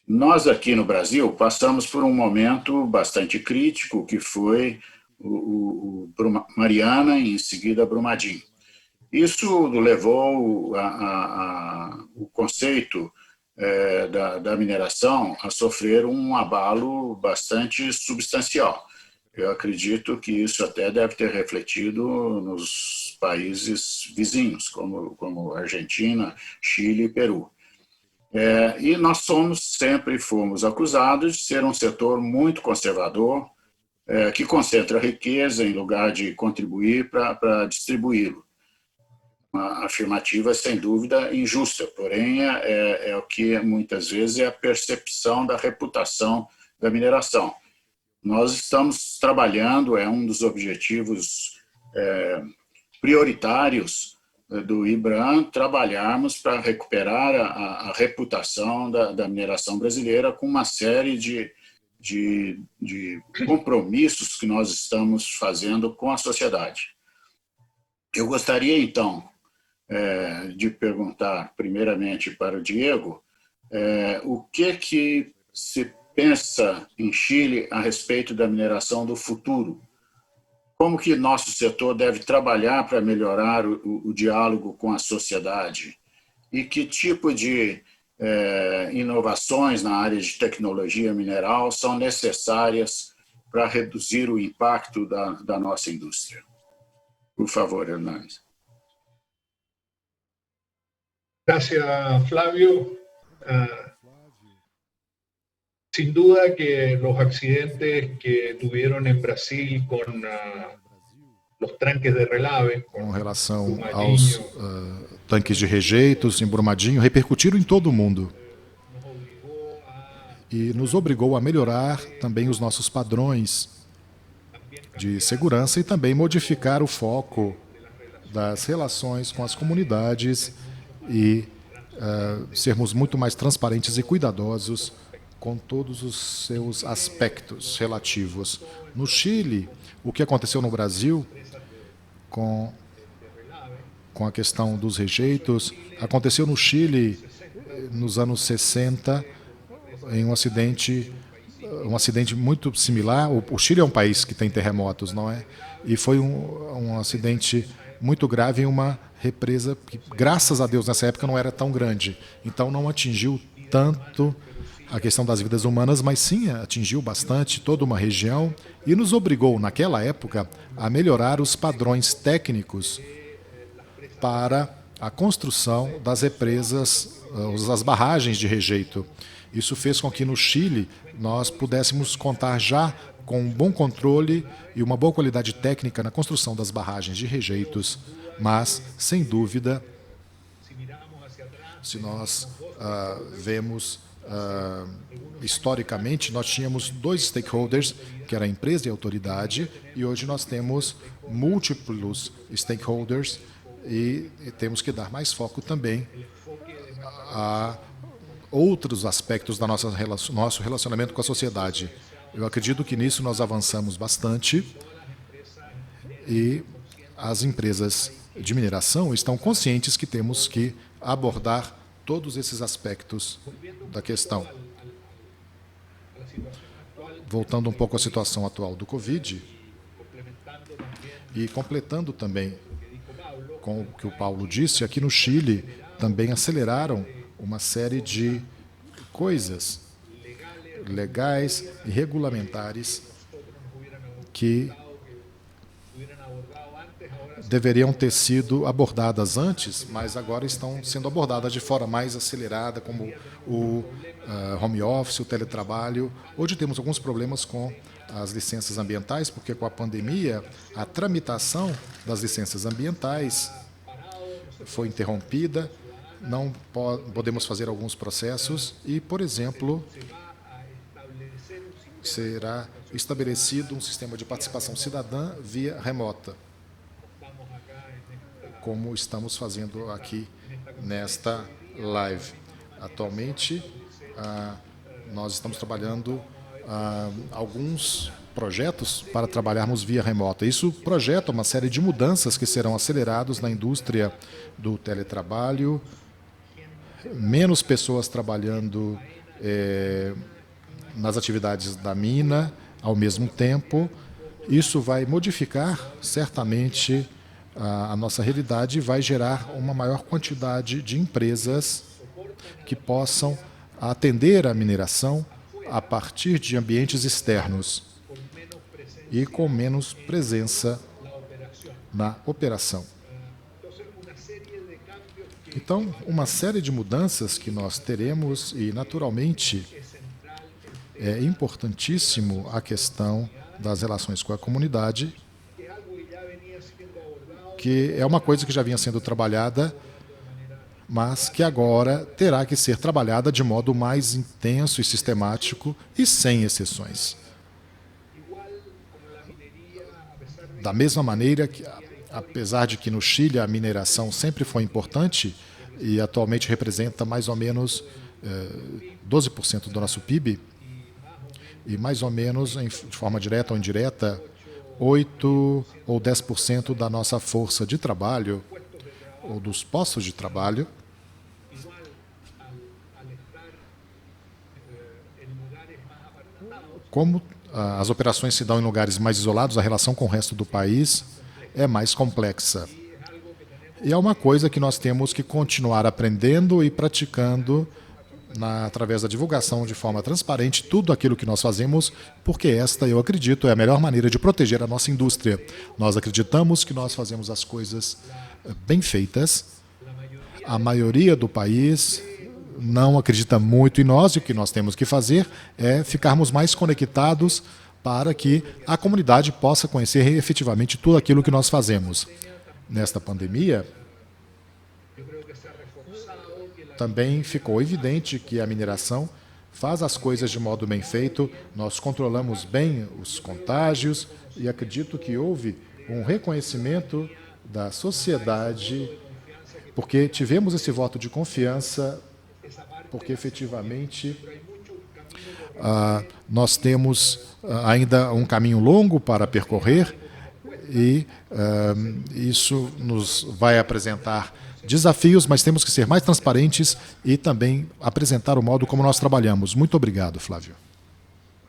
Nós aqui no Brasil passamos por um momento bastante crítico, que foi o Mariana e em seguida Brumadinho. Isso levou o conceito da mineração a sofrer um abalo bastante substancial. Eu acredito que isso até deve ter refletido nos países vizinhos, como Argentina, Chile e Peru. E nós sempre fomos acusados de ser um setor muito conservador, que concentra riqueza em lugar de contribuir para distribuí-lo. Uma afirmativa, sem dúvida, injusta, porém é o que muitas vezes é a percepção da reputação da mineração. Nós estamos trabalhando, é um dos objetivos prioritários do IBRAM, trabalharmos para recuperar a reputação da mineração brasileira com uma série de compromissos que nós estamos fazendo com a sociedade. Eu gostaria, então, de perguntar, primeiramente, para o Diego, o que se pensa em Chile a respeito da mineração do futuro? Como que nosso setor deve trabalhar para melhorar o diálogo com a sociedade? E que tipo de inovações na área de tecnologia mineral são necessárias para reduzir o impacto da nossa indústria? Por favor, Hernanes.
Gracias, Flavio. Sin duda que los accidentes que tuvieron en Brasil con los tranques de relave,
com relação aos tanques de rejeitos em Brumadinho, repercutiram em todo o mundo e nos obrigou a melhorar também os nossos padrões de segurança e também modificar o foco das relações com as comunidades e sermos muito mais transparentes e cuidadosos com todos os seus aspectos relativos. No Chile, o que aconteceu no Brasil com a questão dos rejeitos. Aconteceu no Chile, nos anos 60, em um acidente muito similar. O Chile é um país que tem terremotos, não é? E foi um acidente muito grave em uma represa que, graças a Deus, nessa época não era tão grande. Então não atingiu tanto a questão das vidas humanas, mas sim atingiu bastante toda uma região e nos obrigou, naquela época, a melhorar os padrões técnicos para a construção das represas, as barragens de rejeito. Isso fez com que no Chile nós pudéssemos contar já com um bom controle e uma boa qualidade técnica na construção das barragens de rejeitos, mas, sem dúvida, se nós vemos historicamente, nós tínhamos 2 stakeholders, que era a empresa e a autoridade, e hoje nós temos múltiplos stakeholders e temos que dar mais foco também a outros aspectos do nosso relacionamento com a sociedade. Eu acredito que nisso nós avançamos bastante e as empresas de mineração estão conscientes que temos que abordar todos esses aspectos da questão. Voltando um pouco à situação atual do Covid e completando também com o que o Paulo disse, aqui no Chile também aceleraram uma série de coisas legais e regulamentares que deveriam ter sido abordadas antes, mas agora estão sendo abordadas de forma mais acelerada, como o home office, o teletrabalho. Hoje temos alguns problemas com as licenças ambientais, porque com a pandemia, a tramitação das licenças ambientais foi interrompida, não podemos fazer alguns processos e, por exemplo, será estabelecido um sistema de participação cidadã via remota, como estamos fazendo aqui nesta live. Atualmente, nós estamos trabalhando alguns projetos para trabalharmos via remota. Isso projeta uma série de mudanças que serão acelerados na indústria do teletrabalho, menos pessoas trabalhando nas atividades da mina ao mesmo tempo. Isso vai modificar certamente a nossa realidade e vai gerar uma maior quantidade de empresas que possam atender a mineração a partir de ambientes externos e com menos presença na operação. Então, uma série de mudanças que nós teremos e, naturalmente, é importantíssimo a questão das relações com a comunidade, que é uma coisa que já vinha sendo trabalhada, mas que agora terá que ser trabalhada de modo mais intenso e sistemático e sem exceções. Da mesma maneira que, apesar de que no Chile a mineração sempre foi importante e atualmente representa mais ou menos 12% do nosso PIB, e mais ou menos, de forma direta ou indireta, 8 ou 10% da nossa força de trabalho, ou dos postos de trabalho, como as operações se dão em lugares mais isolados, a relação com o resto do país é mais complexa. E é uma coisa que nós temos que continuar aprendendo e praticando através da divulgação de forma transparente tudo aquilo que nós fazemos, porque esta, eu acredito, é a melhor maneira de proteger a nossa indústria. Nós acreditamos que nós fazemos as coisas bem feitas. A maioria do país não acredita muito em nós, e o que nós temos que fazer é ficarmos mais conectados para que a comunidade possa conhecer efetivamente tudo aquilo que nós fazemos. Nesta pandemia, também ficou evidente que a mineração faz as coisas de modo bem feito, nós controlamos bem os contágios e acredito que houve um reconhecimento da sociedade, porque tivemos esse voto de confiança, porque efetivamente nós temos ainda um caminho longo para percorrer e isso nos vai apresentar desafios, mas temos que ser mais transparentes e também apresentar o modo como nós trabalhamos. Muito obrigado, Flávio.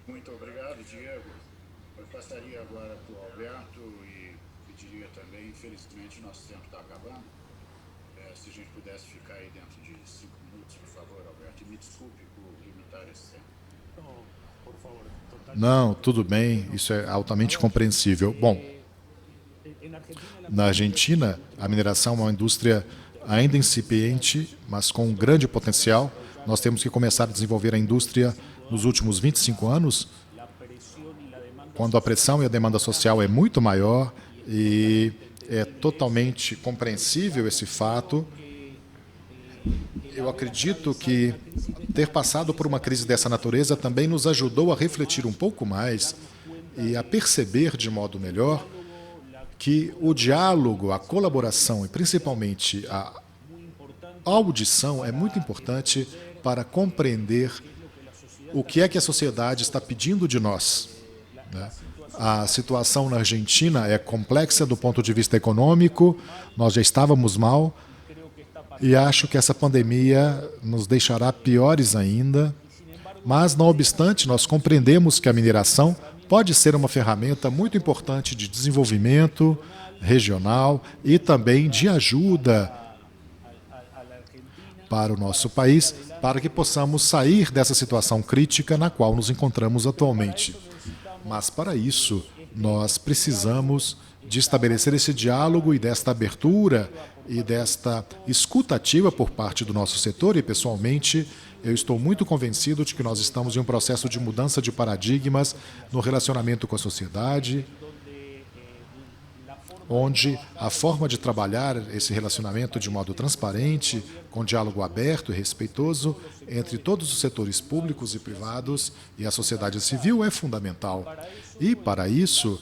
Muito obrigado, Diego. Eu passaria agora para o Alberto e pediria também, infelizmente, nosso tempo está acabando. Se a gente pudesse ficar aí dentro de 5 minutos, por favor, Alberto. E me desculpe por limitar esse tempo.
Não, tudo bem, isso é altamente compreensível. Bom, na Argentina, a mineração é uma indústria ainda incipiente, mas com um grande potencial. Nós temos que começar a desenvolver a indústria nos últimos 25 anos, quando a pressão e a demanda social é muito maior, e é totalmente compreensível esse fato. Eu acredito que ter passado por uma crise dessa natureza também nos ajudou a refletir um pouco mais e a perceber de modo melhor que o diálogo, a colaboração e principalmente a audição é muito importante para compreender o que é que a sociedade está pedindo de nós, né? A situação na Argentina é complexa do ponto de vista econômico, nós já estávamos mal e acho que essa pandemia nos deixará piores ainda, mas, não obstante, nós compreendemos que a mineração pode ser uma ferramenta muito importante de desenvolvimento regional e também de ajuda para o nosso país, para que possamos sair dessa situação crítica na qual nos encontramos atualmente. Mas, para isso, nós precisamos de estabelecer esse diálogo e desta abertura e desta escuta ativa por parte do nosso setor, e, pessoalmente, eu estou muito convencido de que nós estamos em um processo de mudança de paradigmas no relacionamento com a sociedade, onde a forma de trabalhar esse relacionamento de modo transparente, com diálogo aberto e respeitoso entre todos os setores públicos e privados e a sociedade civil é fundamental. E, para isso,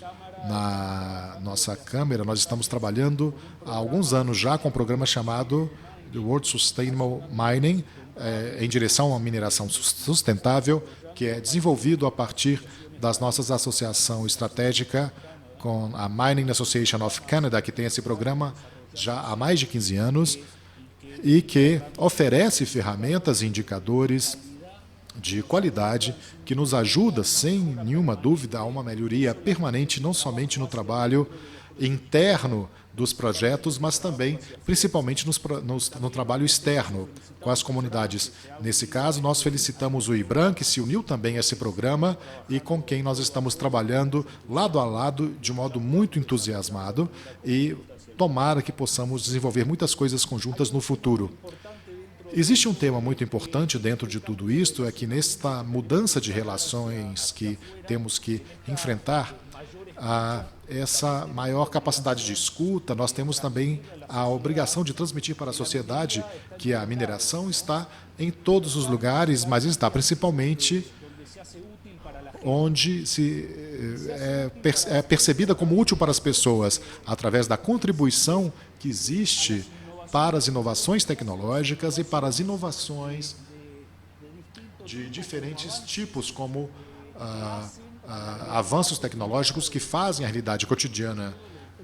na nossa Câmara, nós estamos trabalhando há alguns anos já com um programa chamado The World Sustainable Mining, em direção à mineração sustentável, que é desenvolvido a partir das nossas associação estratégica com a Mining Association of Canada, que tem esse programa já há mais de 15 anos e que oferece ferramentas e indicadores de qualidade que nos ajuda, sem nenhuma dúvida, a uma melhoria permanente, não somente no trabalho interno dos projetos, mas também, principalmente, no trabalho externo com as comunidades. Nesse caso, nós felicitamos o IBRAM, que se uniu também a esse programa e com quem nós estamos trabalhando lado a lado de modo muito entusiasmado e tomara que possamos desenvolver muitas coisas conjuntas no futuro. Existe um tema muito importante dentro de tudo isto, é que nesta mudança de relações que temos que enfrentar, essa maior capacidade de escuta, nós temos também a obrigação de transmitir para a sociedade que a mineração está em todos os lugares, mas está principalmente onde é percebida como útil para as pessoas, através da contribuição que existe para as inovações tecnológicas e para as inovações de diferentes tipos, como avanços tecnológicos que fazem a realidade cotidiana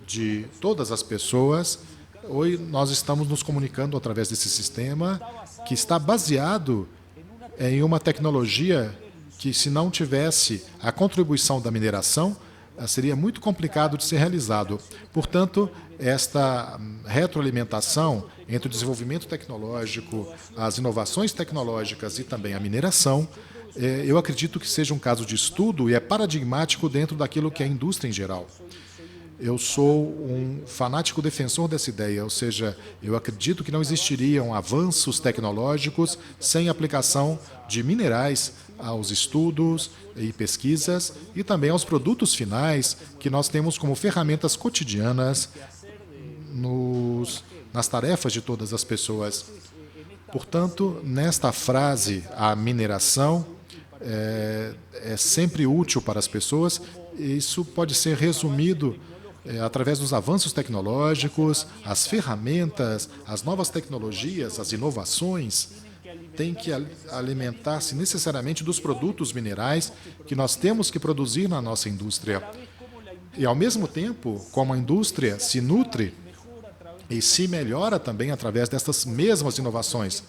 de todas as pessoas. Hoje nós estamos nos comunicando através desse sistema que está baseado em uma tecnologia que, se não tivesse a contribuição da mineração, seria muito complicado de ser realizado. Portanto, esta retroalimentação entre o desenvolvimento tecnológico, as inovações tecnológicas e também a mineração, eu acredito que seja um caso de estudo e é paradigmático dentro daquilo que é a indústria em geral. Eu sou um fanático defensor dessa ideia, ou seja, eu acredito que não existiriam avanços tecnológicos sem aplicação de minerais aos estudos e pesquisas e também aos produtos finais que nós temos como ferramentas cotidianas nas tarefas de todas as pessoas. Portanto, nesta frase, a mineração é sempre útil para as pessoas. Isso pode ser resumido através dos avanços tecnológicos, as ferramentas, as novas tecnologias, as inovações têm que alimentar-se necessariamente dos produtos minerais que nós temos que produzir na nossa indústria. E, ao mesmo tempo, como a indústria se nutre e se melhora também através dessas mesmas inovações.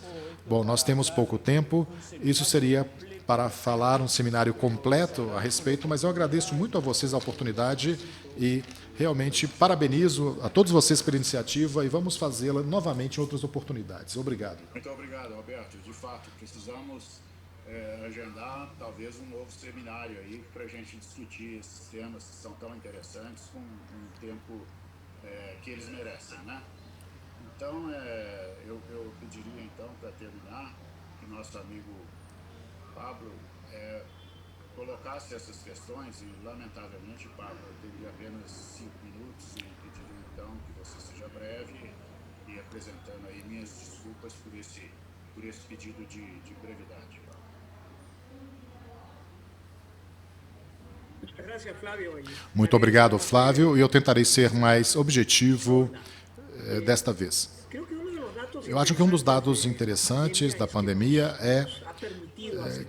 Bom, nós temos pouco tempo, isso seria para falar um seminário completo a respeito, mas eu agradeço muito a vocês a oportunidade e realmente parabenizo a todos vocês pela iniciativa e vamos fazê-la novamente em outras oportunidades. Obrigado.
Muito obrigado, Alberto. De fato, precisamos agendar talvez um novo seminário aí para a gente discutir esses temas que são tão interessantes com um tempo que eles merecem, né? Então, eu pediria então para terminar que nosso amigo Pablo colocasse essas questões e, lamentavelmente, Pablo, eu teria apenas 5 minutos e pediria então que você seja breve e apresentando aí minhas desculpas por esse pedido de brevidade.
Muito obrigado, Flávio, e eu tentarei ser mais objetivo desta vez. Eu acho que um dos dados interessantes da pandemia é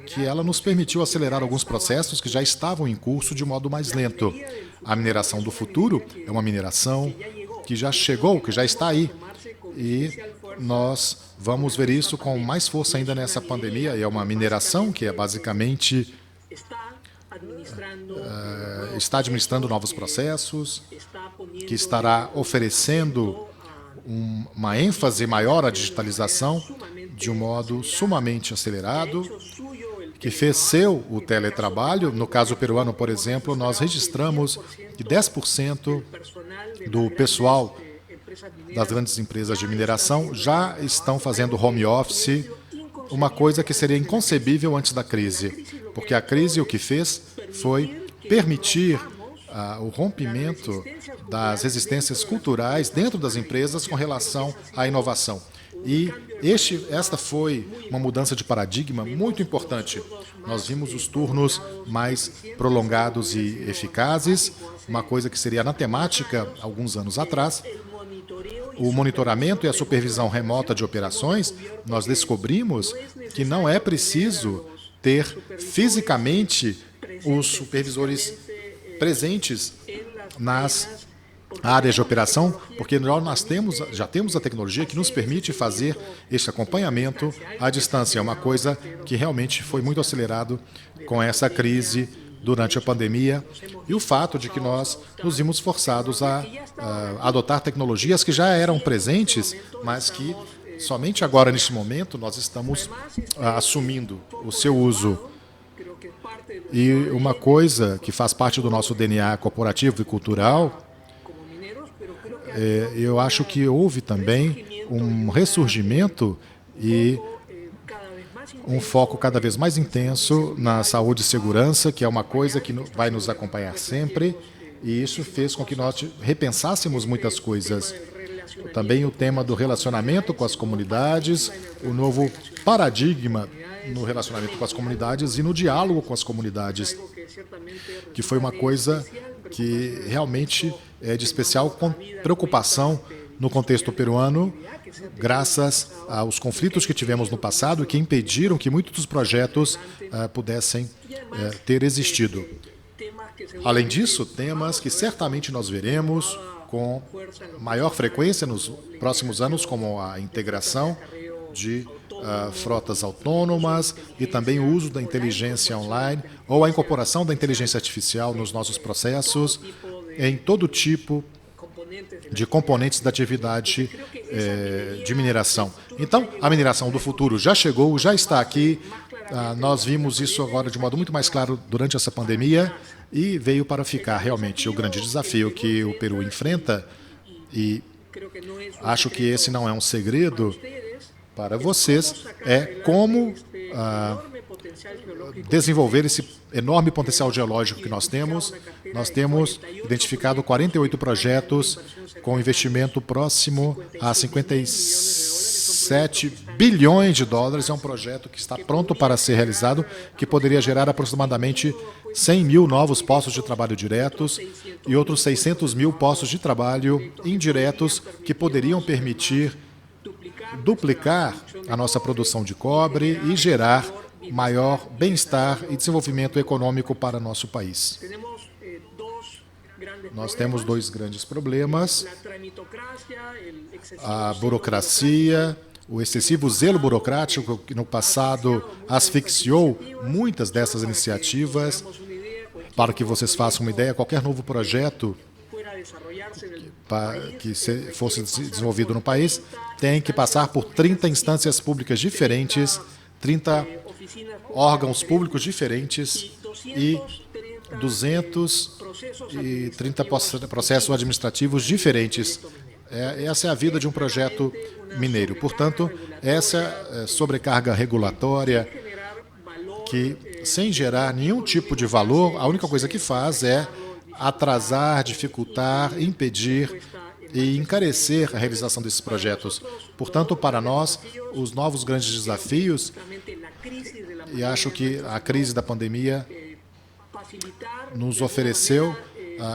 que ela nos permitiu acelerar alguns processos que já estavam em curso de modo mais lento. A mineração do futuro é uma mineração que já chegou, que já está aí. E nós vamos ver isso com mais força ainda nessa pandemia. E é uma mineração que é basicamente está administrando novos processos, que estará oferecendo uma ênfase maior à digitalização de um modo sumamente acelerado, que fez seu o teletrabalho. No caso peruano, por exemplo, nós registramos que 10% do pessoal das grandes empresas de mineração já estão fazendo home office, uma coisa que seria inconcebível antes da crise, porque a crise o que fez foi permitir o rompimento das resistências culturais dentro das empresas com relação à inovação. E esta foi uma mudança de paradigma muito importante. Nós vimos os turnos mais prolongados e eficazes, uma coisa que seria anatemática alguns anos atrás. O monitoramento e a supervisão remota de operações, nós descobrimos que não é preciso ter fisicamente os supervisores presentes nas áreas de operação, porque nós já temos a tecnologia que nos permite fazer este acompanhamento à distância. É uma coisa que realmente foi muito acelerado com essa crise durante a pandemia e o fato de que nós nos vimos forçados a adotar tecnologias que já eram presentes, mas que somente agora, neste momento, nós estamos assumindo o seu uso. E uma coisa que faz parte do nosso DNA corporativo e cultural, eu acho que houve também um ressurgimento e um foco cada vez mais intenso na saúde e segurança, que é uma coisa que vai nos acompanhar sempre, e isso fez com que nós repensássemos muitas coisas. Também o tema do relacionamento com as comunidades, o novo paradigma no relacionamento com as comunidades e no diálogo com as comunidades, que foi uma coisa que realmente é de especial preocupação no contexto peruano, graças aos conflitos que tivemos no passado e que impediram que muitos dos projetos pudessem ter existido. Além disso, temas que certamente nós veremos com maior frequência nos próximos anos, como a integração de frotas autônomas e também o uso da inteligência online ou a incorporação da inteligência artificial nos nossos processos em todo tipo de componentes da atividade de mineração. Então, a mineração do futuro já chegou, já está aqui. Nós vimos isso agora de modo muito mais claro durante essa pandemia e veio para ficar realmente o grande desafio que o Peru enfrenta, e acho que esse não é um segredo para vocês, é como desenvolver esse enorme potencial geológico que nós temos. Nós temos identificado 48 projetos com investimento próximo a 57 bilhões de dólares. É um projeto que está pronto para ser realizado, que poderia gerar aproximadamente 100 mil novos postos de trabalho diretos e outros 600 mil postos de trabalho indiretos que poderiam permitir duplicar a nossa produção de cobre e gerar maior bem-estar e desenvolvimento econômico para nosso país. Nós temos dois grandes problemas: a burocracia, o excessivo zelo burocrático que no passado asfixiou muitas dessas iniciativas. Para que vocês façam uma ideia, qualquer novo projeto que fosse desenvolvido no país tem que passar por 30 instâncias públicas diferentes, 30 órgãos públicos diferentes e 230 processos administrativos diferentes. Essa é a vida de um projeto mineiro. Portanto, essa sobrecarga regulatória, que sem gerar nenhum tipo de valor, a única coisa que faz é atrasar, dificultar, impedir e encarecer a realização desses projetos. Portanto, para nós, os novos grandes desafios, e acho que a crise da pandemia nos ofereceu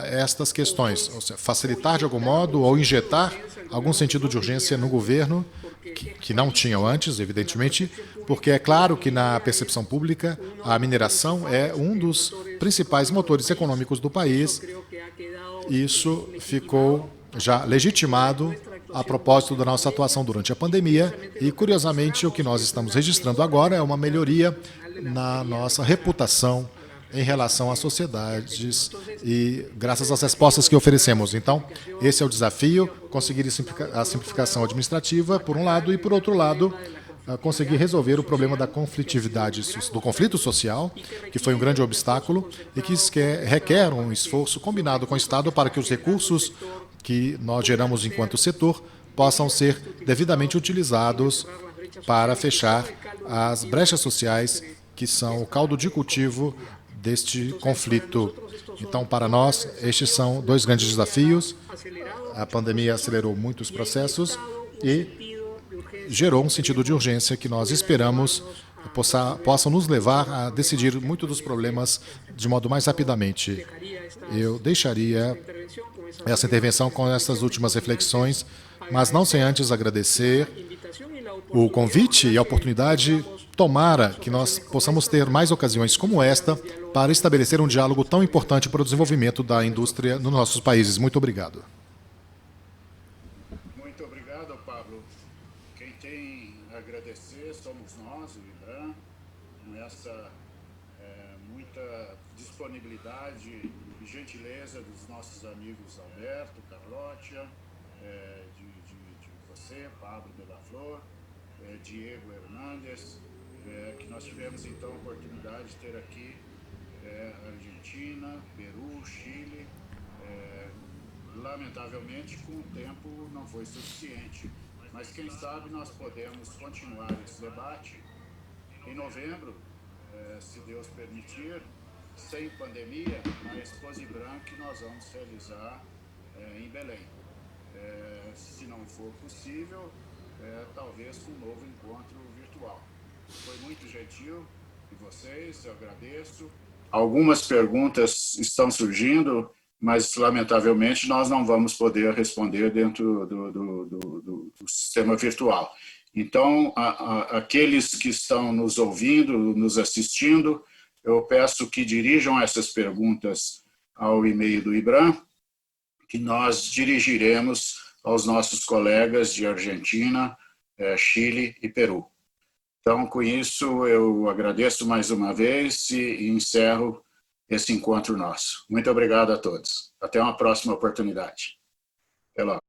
estas questões, ou seja, facilitar de algum modo ou injetar algum sentido de urgência no governo, que não tinham antes, evidentemente, porque é claro que na percepção pública a mineração é um dos principais motores econômicos do país. Isso ficou já legitimado a propósito da nossa atuação durante a pandemia e, curiosamente, o que nós estamos registrando agora é uma melhoria na nossa reputação em relação às sociedades e graças às respostas que oferecemos. Então, esse é o desafio, conseguir a simplificação administrativa, por um lado, e, por outro lado, conseguir resolver o problema da conflitividade, do conflito social, que foi um grande obstáculo e que requer um esforço combinado com o Estado para que os recursos que nós geramos enquanto setor possam ser devidamente utilizados para fechar as brechas sociais que são o caldo de cultivo deste conflito. Então, para nós, estes são dois grandes desafios. A pandemia acelerou muitos processos e gerou um sentido de urgência que nós esperamos possam nos levar a decidir muitos dos problemas de modo mais rapidamente. Eu deixaria essa intervenção com essas últimas reflexões, mas não sem antes agradecer o convite e a oportunidade. Tomara que nós possamos ter mais ocasiões como esta para estabelecer um diálogo tão importante para o desenvolvimento da indústria nos nossos países. Muito obrigado.
Muito obrigado, Pablo. Quem tem a agradecer somos nós, o IBRAM, com essa muita disponibilidade e gentileza dos nossos amigos Alberto, Carlotia, de você, Pablo de la Flor, Diego Hernandes, que nós tivemos então a oportunidade de ter aqui Argentina, Peru, Chile. Lamentavelmente, com o tempo não foi suficiente, mas quem sabe nós podemos continuar esse debate em novembro, se Deus permitir, sem pandemia, na Expo IBRAM que nós vamos realizar em Belém. Se não for possível, talvez com um novo encontro virtual. Foi muito gentil de vocês, eu agradeço. Algumas perguntas estão surgindo, mas lamentavelmente nós não vamos poder responder dentro do sistema virtual. Então, aqueles que estão nos ouvindo, nos assistindo, eu peço que dirijam essas perguntas ao e-mail do IBRAM, que nós dirigiremos aos nossos colegas de Argentina, Chile e Peru. Então, com isso, eu agradeço mais uma vez e encerro esse encontro nosso. Muito obrigado a todos. Até uma próxima oportunidade. Até logo.